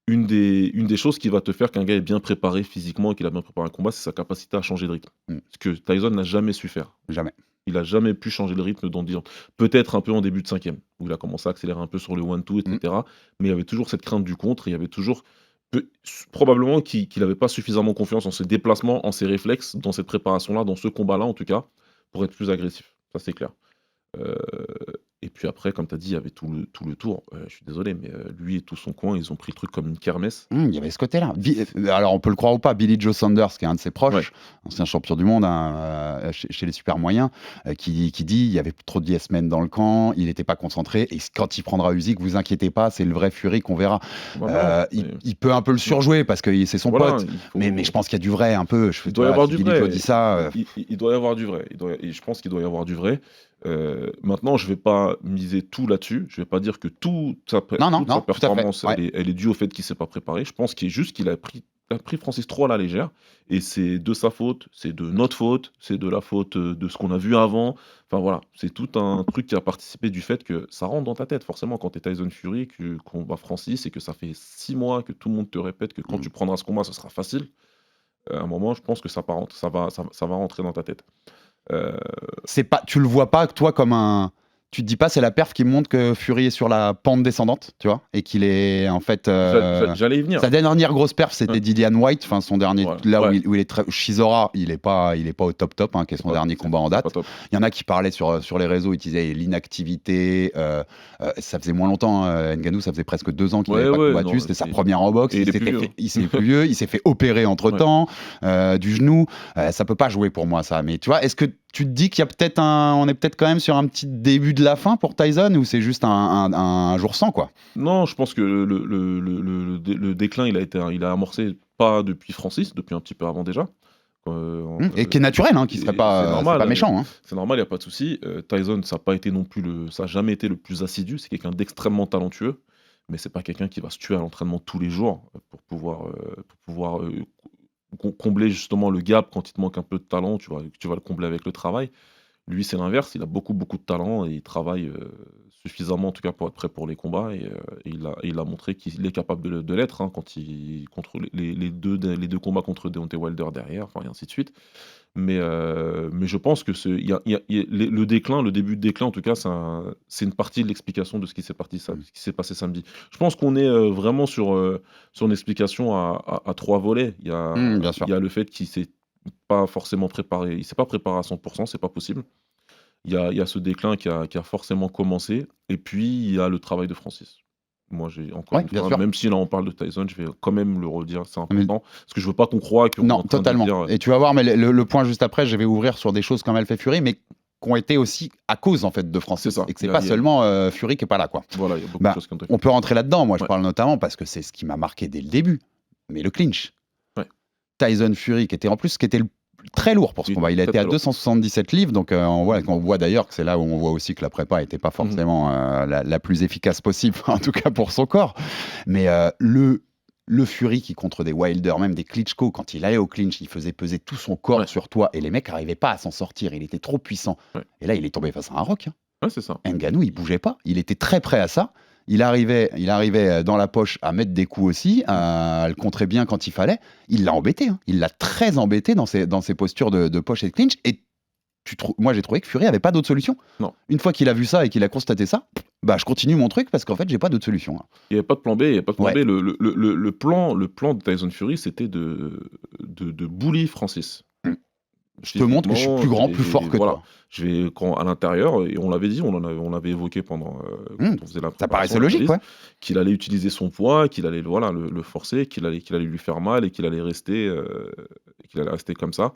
une des choses qui va te faire qu'un gars est bien préparé physiquement et qu'il a bien préparé un combat, c'est sa capacité à changer de rythme. Ce que Tyson n'a jamais su faire. Jamais. Il n'a jamais pu changer le rythme dans 10 ans. Peut-être un peu en début de 5e, où il a commencé à accélérer un peu sur le 1-2, etc. Mais il y avait toujours cette crainte du contre, et il y avait toujours probablement qu'il n'avait pas suffisamment confiance en ses déplacements, en ses réflexes, dans cette préparation-là, dans ce combat-là en tout cas, pour être plus agressif. Ça, c'est clair. Et puis après, comme tu as dit, il y avait tout le tour. Je suis désolé, mais lui et tout son coin, ils ont pris le truc comme une kermesse. Il y avait ce côté-là. Alors, on peut le croire ou pas, Billy Joe Saunders, qui est un de ses proches, ancien champion du monde chez les super moyens, qui dit il y avait trop de yes men dans le camp, il n'était pas concentré, et quand il prendra Usyk, vous inquiétez pas, c'est le vrai Fury qu'on verra. Il peut un peu le surjouer parce que c'est son pote, mais je pense qu'il y a du vrai un peu. Il doit y avoir du vrai. Dit ça, il doit y avoir du vrai. Et je pense qu'il doit y avoir du vrai. Maintenant, je vais pas miser tout là-dessus. Je vais pas dire que toute sa performance, elle est due au fait qu'il s'est pas préparé. Je pense qu'il a pris Francis trop à la légère, et c'est de sa faute, c'est de notre faute, c'est de la faute de ce qu'on a vu avant. Enfin voilà, c'est tout un truc qui a participé du fait que ça rentre dans ta tête forcément quand t'es Tyson Fury, qu'on bat Francis, et que ça fait 6 mois que tout le monde te répète que quand tu prendras ce combat, ce sera facile. À un moment, je pense que ça va rentrer dans ta tête. Tu le vois pas toi comme un. Tu te dis pas c'est la perf qui montre que Fury est sur la pente descendante, tu vois, et qu'il est en fait. J'allais y venir. Sa dernière grosse perf, c'était Dillian White, enfin son dernier, où il est très. Shizora, il est pas au top, hein, qui est son dernier combat en date. Il y en a qui parlaient sur les réseaux, ils disaient l'inactivité. Ça faisait moins longtemps, Ngannou, ça faisait presque 2 ans qu'il n'avait pas combattu. C'était sa première en boxe. Il s'est plus vieux, il s'est fait opérer entre temps du genou. Ça peut pas jouer pour moi ça, mais tu vois, est-ce que tu te dis qu'il y a peut-être on est peut-être quand même sur un petit début de la fin pour Tyson, ou c'est juste un jour sans, quoi? Non, je pense que le déclin, il a amorcé pas depuis Francis, depuis un petit peu avant déjà. Et qui est naturel, hein, qui serait pas méchant. Hein. C'est normal, il n'y a pas de souci. Tyson, ça n'a jamais été le plus assidu. C'est quelqu'un d'extrêmement talentueux, mais c'est pas quelqu'un qui va se tuer à l'entraînement tous les jours pour pouvoir combler justement le gap. Quand il te manque un peu de talent, tu vas le combler avec le travail. Lui, c'est l'inverse, il a beaucoup de talent, et il travaille suffisamment en tout cas pour être prêt pour les combats, et il a montré qu'il est capable de l'être, hein, contre les deux combats contre Deontay Wilder derrière, enfin, et ainsi de suite. Mais je pense que le début de déclin en tout cas, c'est une partie de l'explication de ce qui s'est passé samedi. Je pense qu'on est vraiment sur une explication à 3 volets. Il y a le fait qu'il s'est pas forcément préparé. Il s'est pas préparé à 100%, c'est pas possible. Il y a ce déclin qui a forcément commencé. Et puis, il y a le travail de Francis. Moi, j'ai encore Ouais, une bien fois, sûr. même si là on parle de Tyson, je vais quand même le redire, c'est important. Parce que je veux pas qu'on croie qu'on est Non, en train de totalement. dire, Et tu vas voir, mais le point juste après, je vais ouvrir sur des choses comme Alpha Fury, mais qui ont été aussi à cause en fait de Francis. C'est ça. Et que c'est Il y a- pas il y a- seulement Fury qui est pas là, quoi. voilà, il y a beaucoup Bah, de choses qui ont été On peut rentrer là-dedans. Moi, je Ouais. parle notamment parce que c'est ce qui m'a marqué dès le début. Mais le clinch. Ouais. Tyson Fury, qui était très lourd pour ce Oui, combat. Il a très, été à très lourd. 277 livres, donc on voit d'ailleurs que c'est là où on voit aussi que la prépa n'était pas forcément la plus efficace possible, en tout cas pour son corps. Mais le Fury qui contre des Wilder, même des Klitschko, quand il allait au clinch, il faisait peser tout son corps Ouais. sur toi et les mecs n'arrivaient pas à s'en sortir. Il était trop puissant. Ouais. Et là, il est tombé face à un roc. Hein. Ouais, c'est ça. Ngannou, il bougeait pas. Il était très prêt à ça. Il arrivait dans la poche à mettre des coups aussi, à le contrer bien quand il fallait. Il l'a embêté. Hein. Il l'a très embêté dans ses postures de poche et de clinch. Et moi, j'ai trouvé que Fury avait pas d'autre solution. Non. Une fois qu'il a vu ça et qu'il a constaté ça, bah, je continue mon truc parce qu'en fait, j'ai pas d'autre solution. Hein. Il n'y avait pas de plan B. Il y avait pas de plan Ouais. B. Le plan de Tyson Fury, c'était de bully Francis. Je te montre que je suis plus grand, plus fort que toi. Je vais à l'intérieur, et on l'avait dit, on l'avait évoqué pendant quand on faisait la Ça paraissait préparation, logique, l'analyse, ouais. qu'il allait utiliser son poids, qu'il allait le forcer, qu'il allait lui faire mal et qu'il allait rester comme ça.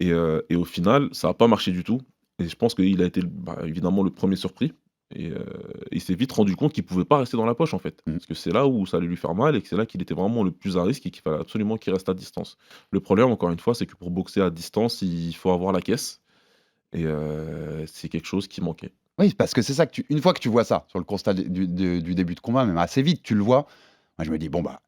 Et au final, ça n'a pas marché du tout. Et je pense qu'il a été évidemment le premier surpris. Et il s'est vite rendu compte qu'il ne pouvait pas rester dans la poche en fait. Parce que c'est là où ça allait lui faire mal et que c'est là qu'il était vraiment le plus à risque et qu'il fallait absolument qu'il reste à distance. Le problème, encore une fois, c'est que pour boxer à distance, il faut avoir la caisse. Et c'est quelque chose qui manquait. Oui, parce que c'est ça que une fois que tu vois ça sur le constat du début de combat, même assez vite, tu le vois. Moi, je me dis, bon, bah,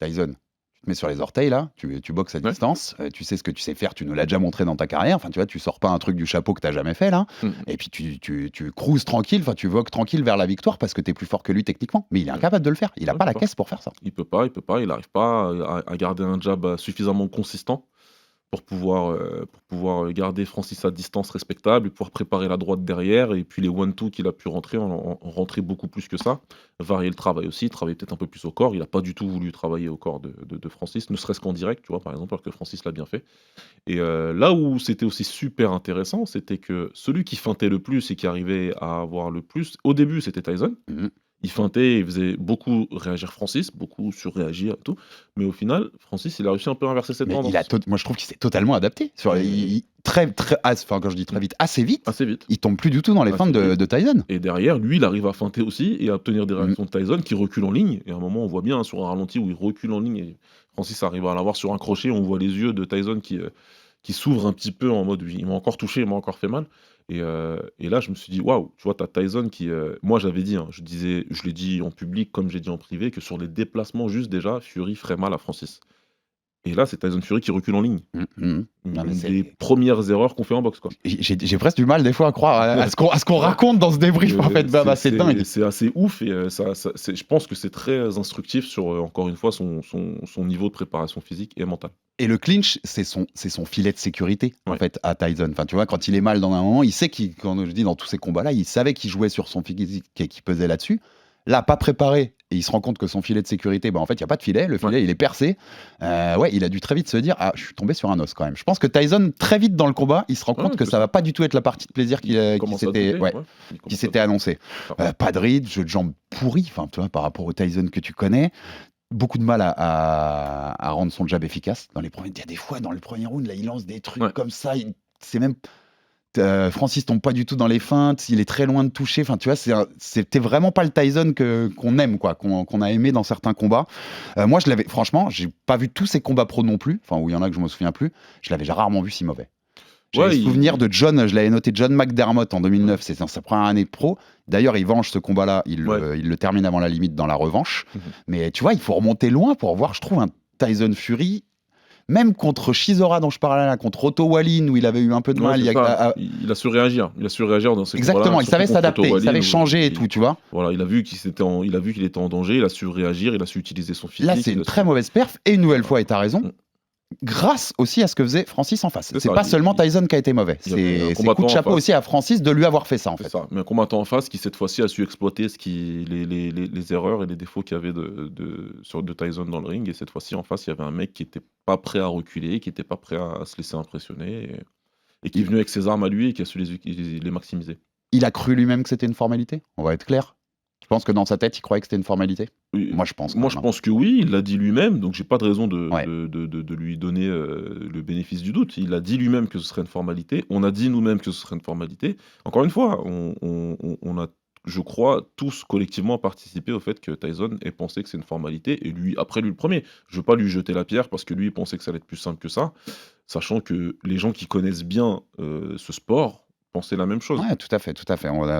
Tyson, tu te mets sur les orteils là, tu boxes à Ouais. distance, tu sais ce que tu sais faire, tu nous l'as déjà montré dans ta carrière. Enfin, tu vois, tu sors pas un truc du chapeau que tu n'as jamais fait là. Et puis tu cruises tranquille, enfin, tu vogues tranquille vers la victoire parce que tu es plus fort que lui techniquement. Mais il est incapable de le faire. Il n'a Ouais, pas la c'est caisse pour faire ça. Il peut pas, il n'arrive pas à garder un jab suffisamment consistant pour pouvoir garder Francis à distance respectable et pouvoir préparer la droite derrière. Et puis les 1-2 qu'il a pu rentrer, en rentrer beaucoup plus que ça. Varier le travail aussi, travailler peut-être un peu plus au corps. Il n'a pas du tout voulu travailler au corps de Francis, ne serait-ce qu'en direct, tu vois, par exemple, alors que Francis l'a bien fait. Et là où c'était aussi super intéressant, c'était que celui qui feintait le plus et qui arrivait à avoir le plus, au début, c'était Tyson. Mhm. Il feintait, il faisait beaucoup réagir Francis, beaucoup surréagir et tout. Mais au final, Francis, il a réussi un peu à inverser cette Mais tendance. moi, je trouve qu'il s'est totalement adapté. Quand je dis très vite, assez vite, Assez vite. il tombe plus du tout dans les Assez feintes de Tyson. Et derrière, lui, il arrive à feinter aussi et à obtenir des réactions de Tyson qui recule en ligne. Et à un moment, on voit bien sur un ralenti où il recule en ligne et Francis arrive à l'avoir sur un crochet. On voit les yeux de Tyson qui s'ouvrent un petit peu en mode il m'a encore touché, il m'a encore fait mal. Et là, je me suis dit, waouh, tu vois, t'as Tyson qui. Moi, j'avais dit, hein, je l'ai dit en public comme j'ai dit en privé, que sur les déplacements, juste déjà, Fury ferait mal à Francis. Et là, c'est Tyson Fury qui recule en ligne. Non, mais c'est des premières erreurs qu'on fait en boxe, quoi. J'ai presque du mal des fois à croire à ce qu'on raconte dans ce débrief. En fait, c'est dingue. C'est assez ouf et je pense que c'est très instructif sur, encore une fois, son niveau de préparation physique et mentale. Et le clinch, c'est son filet de sécurité, en Ouais. fait, à Tyson. Enfin, tu vois, quand il est mal dans un moment, il sait quand je dis dans tous ces combats-là, il savait qu'il jouait sur son physique et qu'il pesait là-dessus. Là, pas préparé, et il se rend compte que son filet de sécurité, en fait, il n'y a pas de filet, le filet, il est percé. Il a dû très vite se dire, je suis tombé sur un os quand même. Je pense que Tyson, très vite dans le combat, il se rend compte que ça va pas du tout être la partie de plaisir qui s'était annoncée. Pas de ride, jeu de jambes pourri, enfin, tu vois, par rapport au Tyson que tu connais. Beaucoup de mal à rendre son jab efficace. Il y a des fois, dans le premier round, là, il lance des trucs comme ça. C'est même... Francis tombe pas du tout dans les feintes, il est très loin de toucher. Enfin, tu vois, c'était vraiment pas le Tyson qu'on aime, quoi, qu'on a aimé dans certains combats. Moi, franchement, j'ai pas vu tous ses combats pro non plus, enfin, où il y en a que je me souviens plus. Je l'avais rarement vu si mauvais. J'ai le souvenir de John, je l'avais noté, John McDermott en 2009, c'est dans sa première année de pro. D'ailleurs, il venge ce combat-là, il le termine avant la limite dans la revanche. Mais tu vois, il faut remonter loin pour voir, je trouve, un Tyson Fury. Même contre Chisora dont je parlais là, contre Otto Wallin où il avait eu un peu de mal. Il a su réagir. Il a su réagir dans ces Exactement, combats-là, il savait s'adapter, il savait changer et tout, tu vois. Voilà, il a vu qu'il était en danger, il a su réagir, il a su utiliser son physique. Là, c'est une très mauvaise perf et une nouvelle fois, et t'as raison. grâce aussi à ce que faisait Francis en face. C'est ça, pas seulement Tyson qui a été mauvais. il y avait un C'est combattant coup de en chapeau face. aussi à Francis de lui avoir fait ça, en C'est fait. ça. Mais un combattant en face qui, cette fois-ci, a su exploiter les erreurs et les défauts qu'il y avait de Tyson dans le ring. Et cette fois-ci, en face, il y avait un mec qui n'était pas prêt à reculer, qui n'était pas prêt à se laisser impressionner et qui est venu avec ses armes à lui et qui a su les maximiser. Il a cru lui-même que c'était une formalité. On va être clair. Je pense que dans sa tête, il croyait que c'était une formalité. Oui, Moi, je pense. Moi, je pense que oui, il l'a dit lui-même, donc j'ai pas de raison Ouais. de lui donner le bénéfice du doute. Il a dit lui-même que ce serait une formalité. On a dit nous-mêmes que ce serait une formalité. Encore une fois, on a, je crois, tous collectivement participé au fait que Tyson ait pensé que c'est une formalité, et lui, après lui le premier. Je veux pas lui jeter la pierre parce que lui, il pensait que ça allait être plus simple que ça, sachant que les gens qui connaissent bien ce sport pensaient la même chose. Ouais, tout à fait.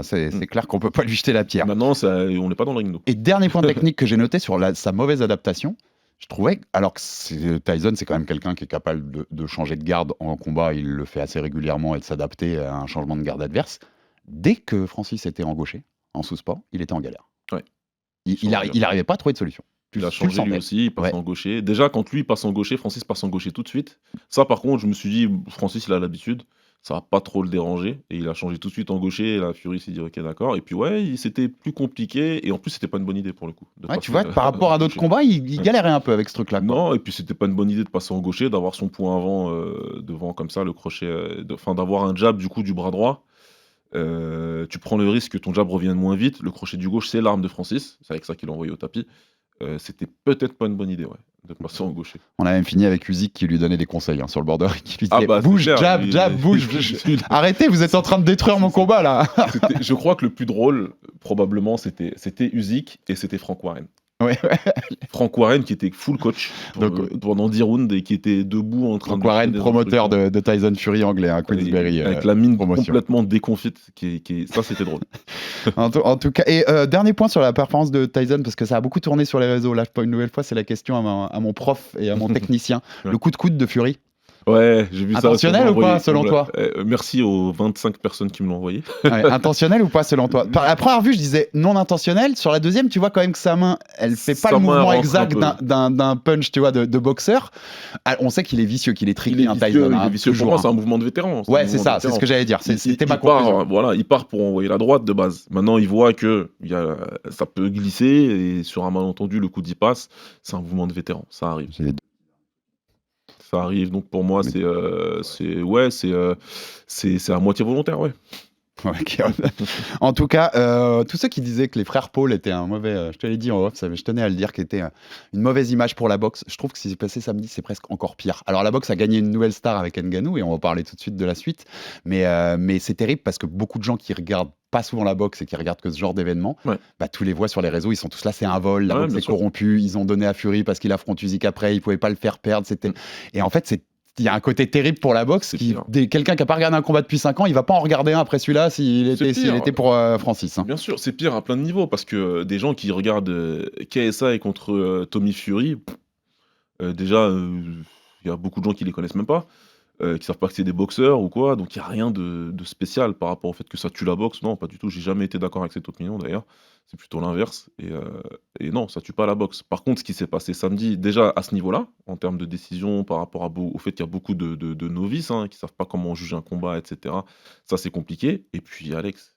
C'est clair qu'on peut pas lui jeter la pierre. Maintenant, on n'est pas dans le ring, nous. Et dernier point technique que j'ai noté sur sa mauvaise adaptation, je trouvais, alors que Tyson, c'est quand même quelqu'un qui est capable de changer de garde en combat, il le fait assez régulièrement, et de s'adapter à un changement de garde adverse. Dès que Francis était en gaucher, en sous-sport, il était en galère. Ouais. Il arrivait pas à trouver de solution. Il a Tu le changé lui sentais. aussi, il passe Ouais. en gaucher. Déjà, quand lui passe en gaucher, Francis passe en gaucher tout de suite. Ça, par contre, je me suis dit, Francis, il a l'habitude, ça va pas trop le déranger. Et il a changé tout de suite en gaucher. Et la Fury s'est dit, ok, d'accord. Et puis, ouais, c'était plus compliqué. Et en plus, c'était pas une bonne idée pour le coup. de Ouais, tu passer, vois, par rapport à d'autres gaucher. combats, il galérait un peu avec ce truc-là. quoi. Non, et puis c'était pas une bonne idée de passer en gaucher, d'avoir son point avant, devant comme ça, le crochet, enfin d'avoir un jab du coup du bras droit. Tu prends le risque que ton jab revienne moins vite. Le crochet du gauche, c'est l'arme de Francis. C'est avec ça qu'il l'a envoyé au tapis. C'était peut-être pas une bonne idée, ouais, de passer en gaucher. On a même fini avec Usyk qui lui donnait des conseils sur le border, qui lui Ah disait bah, c'est bouge, clair, jab, lui, jab, bouge. Arrêtez, vous êtes en train de détruire mon combat là. Je crois que le plus drôle, probablement, c'était Usyk et c'était Frank Warren. Ouais. Frank Warren qui était full coach pendant 10 rounds et qui était debout en train Donc de... Warren, promoteur de Tyson Fury anglais à Queensberry. Avec la mine promotion. complètement déconfite. Ça, c'était drôle. En tout cas, et dernier point sur la performance de Tyson, parce que ça a beaucoup tourné sur les réseaux. Là, une nouvelle fois, c'est la question à mon prof et à mon technicien. Ouais. Le coup de coude de Fury. Ouais, j'ai vu ça. Intentionnel ou pas, selon toi? Merci aux 25 personnes qui me l'ont envoyé. Ouais, intentionnel ou pas, selon toi? Par la première vue, je disais non intentionnel. Sur la deuxième, tu vois quand même que sa main, elle fait pas Sa le main mouvement rentre exact un peu. d'un punch, tu vois, de boxeur. Ah, on sait qu'il est vicieux, qu'il est tricky, un Tyson. Il est vicieux. Pour moi, c'est un mouvement de vétéran. Ouais, c'est ça, c'est ce que j'allais dire. C'était ma conclusion. Voilà, il part pour envoyer la droite de base. Maintenant, il voit que ça peut glisser et sur un malentendu, le coup d'y passe. C'est un mouvement de vétéran. Ça arrive. Ça arrive. Donc pour moi, c'est à moitié volontaire, ouais. Ok. En tout cas, tous ceux qui disaient que les frères Paul étaient un mauvais, je te l'ai dit en off, je tenais à le dire, qu'était une mauvaise image pour la boxe, je trouve que ce qui s'est passé samedi, c'est presque encore pire. Alors la boxe a gagné une nouvelle star avec Ngannou et on va parler tout de suite de la suite, mais c'est terrible parce que beaucoup de gens qui regardent pas souvent la boxe et qui regardent que ce genre d'événement, Ouais. bah, tous les voient sur les réseaux, ils sont tous là, c'est un vol, la Ouais, boxe bien est sûr. corrompue, ils ont donné à Fury parce qu'il affronte Usyk après, ils pouvaient pas le faire perdre, et en fait il y a un côté terrible pour la boxe. C'est pire. Quelqu'un qui n'a pas regardé un combat depuis 5 ans, il va pas en regarder un après celui-là s'il était pour Francis. Hein. Bien sûr, c'est pire à plein de niveaux parce que des gens qui regardent KSI contre Tommy Fury, déjà, il y a beaucoup de gens qui les connaissent même pas, qui savent pas que c'est des boxeurs ou quoi, donc il n'y a rien de spécial par rapport au fait que ça tue la boxe. Non, pas du tout, j'ai jamais été d'accord avec cette opinion d'ailleurs, c'est plutôt l'inverse, et non, ça tue pas la boxe. Par contre, ce qui s'est passé samedi, déjà à ce niveau-là, en termes de décision par rapport au fait qu'il y a beaucoup de novices qui savent pas comment juger un combat, etc., ça c'est compliqué. Et puis Alex,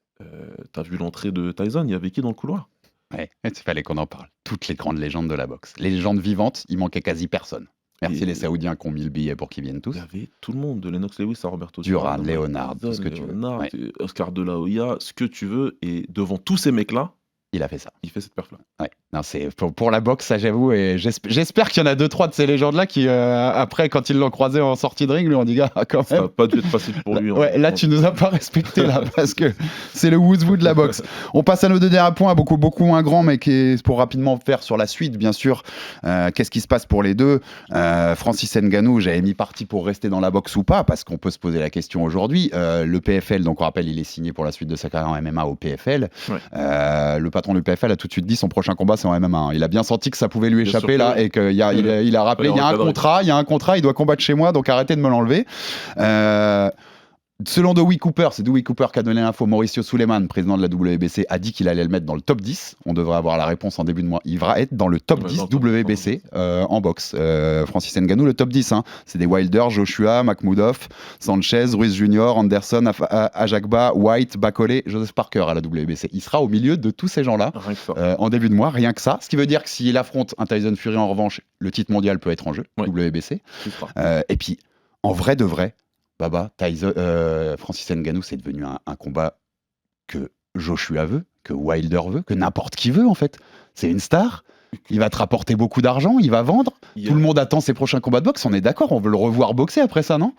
t'as vu l'entrée de Tyson, il y avait qui dans le couloir? Ouais, il fallait qu'on en parle. Toutes les grandes légendes de la boxe. Les légendes vivantes, il manquait quasi personne. Merci Et- les Saoudiens qui ont mis le billet pour qu'ils viennent tous. Il y avait tout le monde, de Lennox Lewis à Roberto Duran, Duran, Leonard, tout ce que tu veux. Leonard, Ouais. Oscar de la Hoya, ce que tu veux, et devant tous ces mecs-là, Il a fait ça. il fait cette perf-là. Ouais. Non, c'est pour la boxe, ça j'avoue, et j'espère qu'il y en a 2-3 de ces légendes-là qui, après, quand ils l'ont croisé en sortie de ring, lui ont dit gars, quand Ça même. n'a pas dû être facile pour lui. Ouais, là, tu nous as pas respecté, là, parce que c'est le who's-who de la boxe. On passe à nos deux derniers points, beaucoup moins grands, mais qui est pour rapidement faire sur la suite, bien sûr. Qu'est-ce qui se passe pour les deux? Francis Ngannou, j'avais mis parti pour rester dans la boxe ou pas, parce qu'on peut se poser la question aujourd'hui. Le PFL, donc on rappelle, il est signé pour la suite de sa carrière en MMA au PFL. Ouais. Le patron du PFL a tout de suite dit son prochain combat, c'est en MMA. Hein. Il a bien senti que ça pouvait lui Bien échapper, sûr que là, oui. et qu'il a rappelé, Fallait il y a un encadrer. contrat, il doit combattre chez moi, donc arrêtez de me l'enlever. Selon Dewey Cooper, c'est Dewey Cooper qui a donné l'info, Mauricio Suleiman, président de la WBC, a dit qu'il allait le mettre dans le top 10. On devrait avoir la réponse en début de mois. Il va être dans le top 10 WBC en boxe. Francis Ngannou, le top 10. Hein. C'est des Wilder, Joshua, Makhmoudov, Sanchez, Ruiz Jr., Anderson, Ajagba, White, Bakole, Joseph Parker à la WBC. Il sera au milieu de tous ces gens-là en début de mois, rien que ça. Ce qui veut dire que s'il affronte un Tyson Fury, en revanche, le titre mondial peut être en jeu, WBC. Et puis, en vrai de vrai, Baba, Francis Ngannou, c'est devenu un combat que Joshua veut, que Wilder veut, que n'importe qui veut en fait. C'est une star, il va te rapporter beaucoup d'argent, il va vendre. Tout le monde attend ses prochains combats de boxe, on est d'accord, on veut le revoir boxer après ça, non ?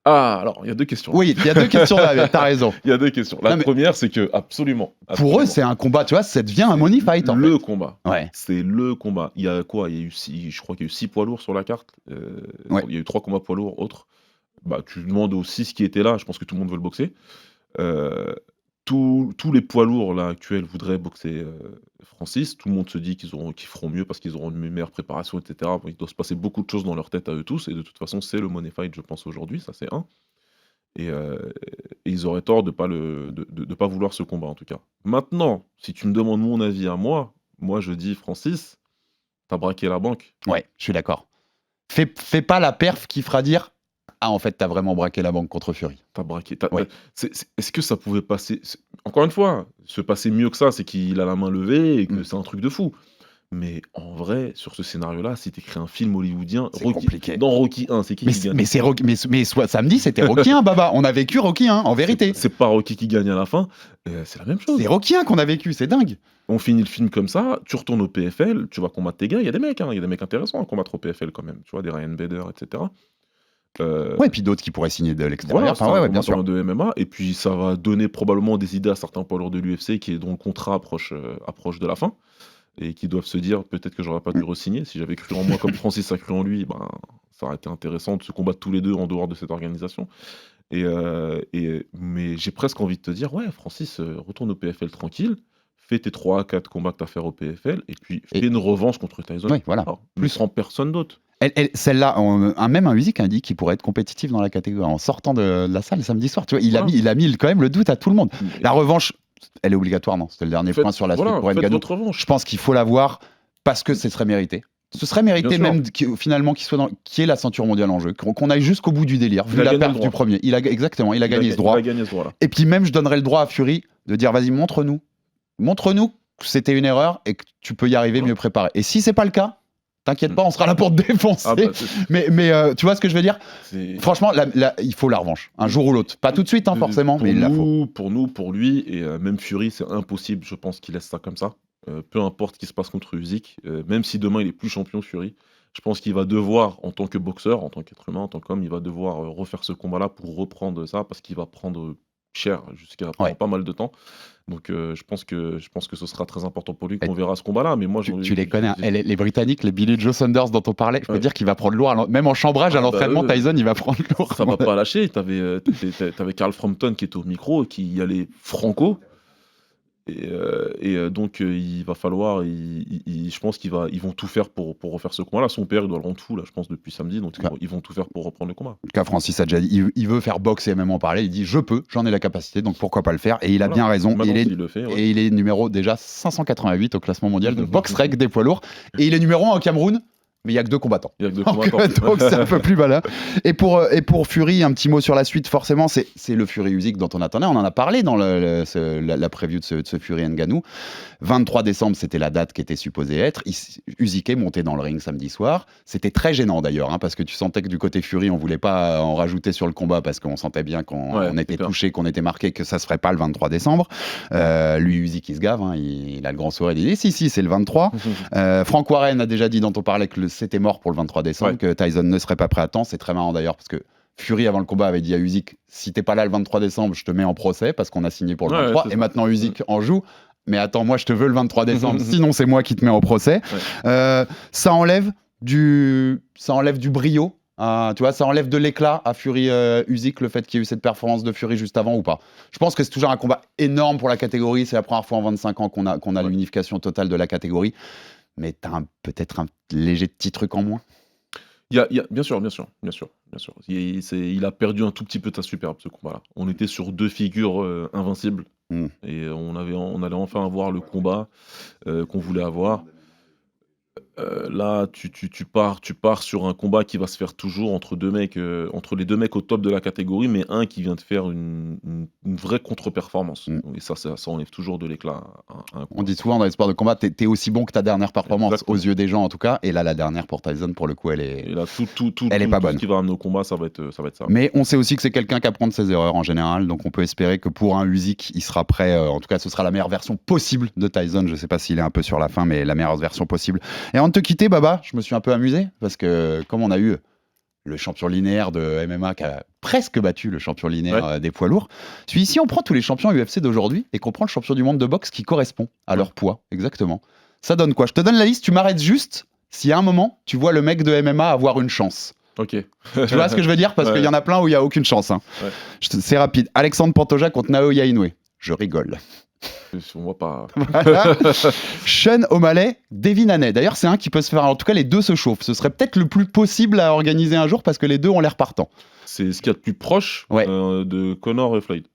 Ah, alors, il y a 2 questions. Oui, il y a 2 questions là, t'as raison. Il y a 2 questions. La première, c'est que, absolument. Pour eux, c'est un combat, tu vois, ça devient un money fight en fait. Le combat. Ouais. C'est le combat. Il y a quoi ? Je crois qu'il y a eu 6 poids lourds sur la carte. Il y a eu 3 combats poids lourds autres. Bah, tu demandes aux 6 qui étaient là, je pense que tout le monde veut le boxer. Tous les poids lourds là, actuels voudraient boxer Francis. Tout le monde se dit qu'ils feront mieux parce qu'ils auront une meilleure préparation, etc. Bon, il doit se passer beaucoup de choses dans leur tête à eux tous. Et de toute façon, c'est le money fight, je pense, aujourd'hui. Ça, c'est un. Et ils auraient tort de pas vouloir ce combat, en tout cas. Maintenant, si tu me demandes mon avis à moi je dis, Francis, t'as braqué la banque. Ouais, je suis d'accord. Fais pas la perf qui fera dire « Ah, en fait, t'as vraiment braqué la banque contre Fury. » T'as braqué. Est-ce que ça pouvait passer... Encore une fois, se passer mieux que ça, c'est qu'il a la main levée et que c'est un truc de fou. Mais en vrai, sur ce scénario-là, si t'écris un film hollywoodien, c'est compliqué. Dans Rocky 1, c'est qui gagne ? Mais samedi, c'était Rocky 1, Baba. On a vécu Rocky 1, en vérité. C'est pas Rocky qui gagne à la fin, c'est la même chose. C'est Rocky 1 qu'on a vécu, c'est dingue. On finit le film comme ça, tu retournes au PFL, tu vas combattre tes gars, il y a des mecs intéressants à combattre au PFL quand même, tu vois, des Ryan Bader, etc. Ouais, et puis d'autres qui pourraient signer de l'extérieur. Voilà, bien sûr. De MMA, et puis ça va donner probablement des idées à certains poids lourds de l'UFC dont le contrat approche de la fin, et qui doivent se dire peut-être que j'aurais pas dû re-signer. Si j'avais cru en moi comme Francis a cru en lui, ça aurait été intéressant de se combattre tous les deux en dehors de cette organisation. Mais j'ai presque envie de te dire, ouais, Francis, retourne au PFL tranquille, fais tes 3 à 4 combats que tu as à faire au PFL, et puis fais une revanche contre Tyson. Oui, voilà. Plus sans personne d'autre. Celle-là, même un Usyk a dit qu'il pourrait être compétitif dans la catégorie en sortant de la salle samedi soir. Tu vois, il a mis quand même le doute à tout le monde. La revanche, elle est obligatoire, non ? C'était le dernier point sur la suite pour Ngannou. Je pense qu'il faut l'avoir parce que ce serait mérité. Ce serait mérité même finalement qu'il y ait la ceinture mondiale en jeu, qu'on aille jusqu'au bout du délire, vu la perte du premier. Il a gagné ce droit. Et puis même, je donnerais le droit à Fury de dire, vas-y, montre-nous que c'était une erreur et que tu peux y arriver mieux préparé. Et si c'est pas le cas, t'inquiète pas, on sera là pour te défoncer. Mais tu vois ce que je veux dire ? Franchement, il faut la revanche, un jour ou l'autre. Pas tout de suite, forcément, mais il la faut. Pour nous, pour lui, et même Fury, c'est impossible, je pense, qu'il laisse ça comme ça. Peu importe ce qui se passe contre Usyk, même si demain il est plus champion Fury, je pense qu'il va devoir, en tant que boxeur, en tant qu'être humain, en tant qu'homme, il va devoir refaire ce combat-là pour reprendre ça, parce qu'il va prendre cher jusqu'à pas mal de temps. Donc je pense que ce sera très important pour lui qu'on verra ce combat-là. Mais moi, tu les connais, les Britanniques, les Billy Joe Saunders dont on parlait, je peux dire qu'il va prendre lourd, même en chambrage à l'entraînement, Tyson, il va prendre lourd. Ça va pas lâcher. T'avais Carl Frampton qui était au micro, qui y allait franco. Et donc il va falloir, je pense qu'ils vont tout faire pour refaire ce combat-là. Son père, il doit le rendre fou là, je pense, depuis samedi, donc ils vont tout faire pour reprendre le combat. En tout cas, Francis a déjà dit, il veut faire boxe et même en parler. Il dit, j'en ai la capacité, donc pourquoi pas le faire. Et il a bien raison. Et il est numéro déjà 588 au classement mondial de boxe reg des poids lourds. Et il est numéro 1 au Cameroun. Mais il n'y a que 2 combattants. Donc c'est un peu plus malin. Et pour Fury, un petit mot sur la suite, forcément, c'est le Fury Usyk dont on attendait. On en a parlé dans la preview de ce Fury Ngannou. 23 décembre, c'était la date qui était supposée être. Usyk est monté dans le ring samedi soir. C'était très gênant d'ailleurs, parce que tu sentais que du côté Fury, on ne voulait pas en rajouter sur le combat parce qu'on sentait bien qu'on était touché, qu'on était marqué, que ça ne se ferait pas le 23 décembre. Lui, Usyk, il se gave. Il a le grand sourire. Il dit si, c'est le 23. Frank Warren a déjà dit, dont on parlait, que c'était mort pour le 23 décembre, que Tyson ne serait pas prêt à temps. C'est très marrant d'ailleurs parce que Fury avant le combat avait dit à Usyk, si t'es pas là le 23 décembre, je te mets en procès parce qu'on a signé pour le 23 et maintenant Usyk en joue. Mais attends, moi je te veux le 23 décembre, sinon c'est moi qui te mets en procès. Ça enlève du brio. Tu vois, ça enlève de l'éclat à Fury Usyk, le fait qu'il y ait eu cette performance de Fury juste avant ou pas. Je pense que c'est toujours un combat énorme pour la catégorie. C'est la première fois en 25 ans qu'on a l'unification totale de la catégorie. Mais t'as peut-être un léger petit truc en moins. Bien sûr. Il a perdu un tout petit peu de sa superbe, ce combat-là. On était sur 2 figures invincibles. Et on allait enfin avoir le combat qu'on voulait avoir. Là, tu pars sur un combat qui va se faire toujours entre les 2 mecs au top de la catégorie, mais un qui vient de faire une vraie contre-performance. Et ça enlève toujours de l'éclat à un combat. On dit souvent dans les sports de combat, t'es aussi bon que ta dernière performance, Exactement. aux yeux des gens en tout cas. Et là, la dernière pour Tyson, pour le coup, elle est. Et là, Elle est pas bonne. ce qui va amener au combat, ça va être ça. Mais on sait aussi que c'est quelqu'un qui apprend de ses erreurs en général, donc on peut espérer que pour un Usyk, il sera prêt. En tout cas, ce sera la meilleure version possible de Tyson. Je sais pas s'il est un peu sur la fin, mais la meilleure version possible. Et avant de te quitter, Baba, je me suis un peu amusé parce que comme on a eu le champion linéaire de MMA qui a presque battu le champion linéaire des poids lourds, si on prend tous les champions UFC d'aujourd'hui et qu'on prend le champion du monde de boxe qui correspond à leur poids, exactement, ça donne quoi? Je te donne la liste, tu m'arrêtes juste si à un moment tu vois le mec de MMA avoir une chance. Ok. Tu vois ce que je veux dire? Parce qu'il y en a plein où il n'y a aucune chance. Hein. Ouais. C'est rapide. Alexandre Pantoja contre Naoya Inoue. Je rigole. On voit pas. Voilà. Sean O'Malley, Devin Haney. D'ailleurs, c'est un qui peut se faire. En tout cas, les deux se chauffent. Ce serait peut-être le plus possible à organiser un jour parce que les deux ont l'air partants. C'est ce qu'il y a de plus proche Ouais. de Conor et Floyd.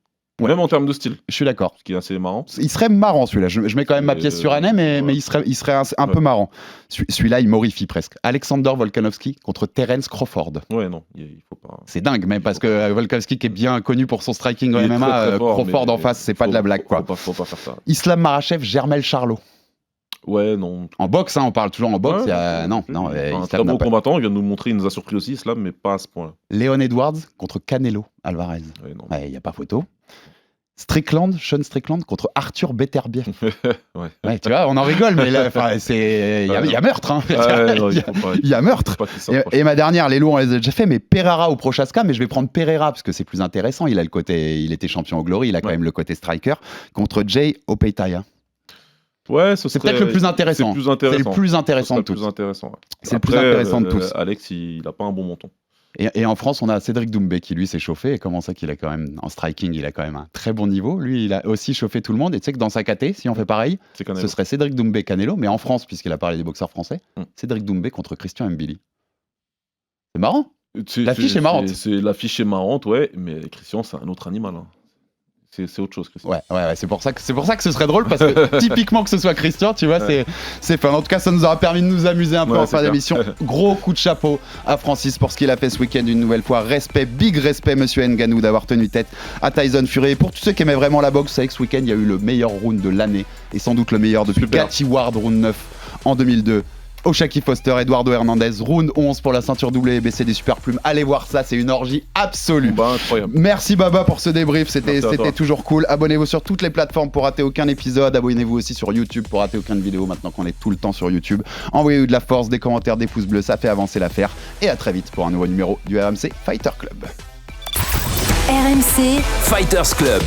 Ouais. Même en termes de style, Je suis d'accord. ce qui est assez marrant. Il serait marrant celui-là. Je mets quand même ma pièce sur Haney, mais il serait un peu marrant. Celui-là, il m'horrifie presque. Alexander Volkanovski contre Terence Crawford. Ouais, non, il faut pas. C'est dingue, même parce que Volkanovski, qui est bien connu pour son striking en Il est MMA, très, très fort, Crawford mais en face, c'est pas de la blague, quoi. Faut pas faire ça. Islam Makhachev, Jermel Charlo. Ouais, non. En boxe, hein, on parle toujours en boxe. Ouais, il y a... Non, un Islam très n'a bon pas- combattant, il vient de nous montrer, il nous a surpris aussi, Islam, mais pas à ce point-là. Léon Edwards contre Canelo Alvarez. Ouais, non. Il n'y a pas photo. Sean Strickland contre Arthur Beterbiev. Ouais. Ouais, tu vois, on en rigole, mais là, il y a meurtre. Hein. Non, Il y a- faut pas- il y a meurtre. faut pas qu'il s'approche. Et ma dernière, les lourds, on les a déjà fait, mais Pereira ou Prochaska, mais je vais prendre Pereira parce que c'est plus intéressant. Il était champion au Glory, il a quand même le côté striker contre Jay Opetaia. Ouais, C'est peut-être le plus intéressant. C'est le plus intéressant. C'est le plus intéressant de Ce serait tous. le plus intéressant. Ouais. C'est le plus Après, intéressant de tous. Alex, il a pas un bon menton. Et en France, on a Cédric Doumbé qui lui s'est chauffé. Et comment ça qu'il a quand même, en striking, il a quand même un très bon niveau. Lui, il a aussi chauffé tout le monde. Et tu sais que dans sa KT, si on fait pareil, C'est Canelo. ce serait Cédric Doumbé Canelo, mais en France, puisqu'il a parlé des boxeurs français, Cédric Doumbé contre Christian Mbili. C'est marrant. L'affiche est marrante. L'affiche est marrante, ouais, mais Christian, c'est un autre animal. Hein. C'est autre chose, Christian. Ouais, c'est pour ça que ce serait drôle parce que typiquement que ce soit Christian, tu vois, c'est fun. En tout cas, ça nous aura permis de nous amuser un peu en fin d'émission. Gros coup de chapeau à Francis pour ce qu'il a fait ce week-end une nouvelle fois. Respect, big respect, monsieur Ngannou, d'avoir tenu tête à Tyson Fury. Et pour tous ceux qui aimaient vraiment la boxe, vous savez que ce week-end, il y a eu le meilleur round de l'année et sans doute le meilleur depuis Gatti Ward, round 9 en 2002. Oshaki Foster, Eduardo Hernandez, round 11 pour la ceinture WBC des super plumes. Allez voir ça, c'est une orgie absolue. Bah, incroyable. Merci Baba pour ce débrief, c'était Merci à toi. toujours cool. Abonnez-vous sur toutes les plateformes pour rater aucun épisode. Abonnez-vous aussi sur YouTube pour rater aucune vidéo maintenant qu'on est tout le temps sur YouTube. Envoyez-nous de la force, des commentaires, des pouces bleus, ça fait avancer l'affaire. Et à très vite pour un nouveau numéro du RMC Fighter Club. RMC Fighters Club.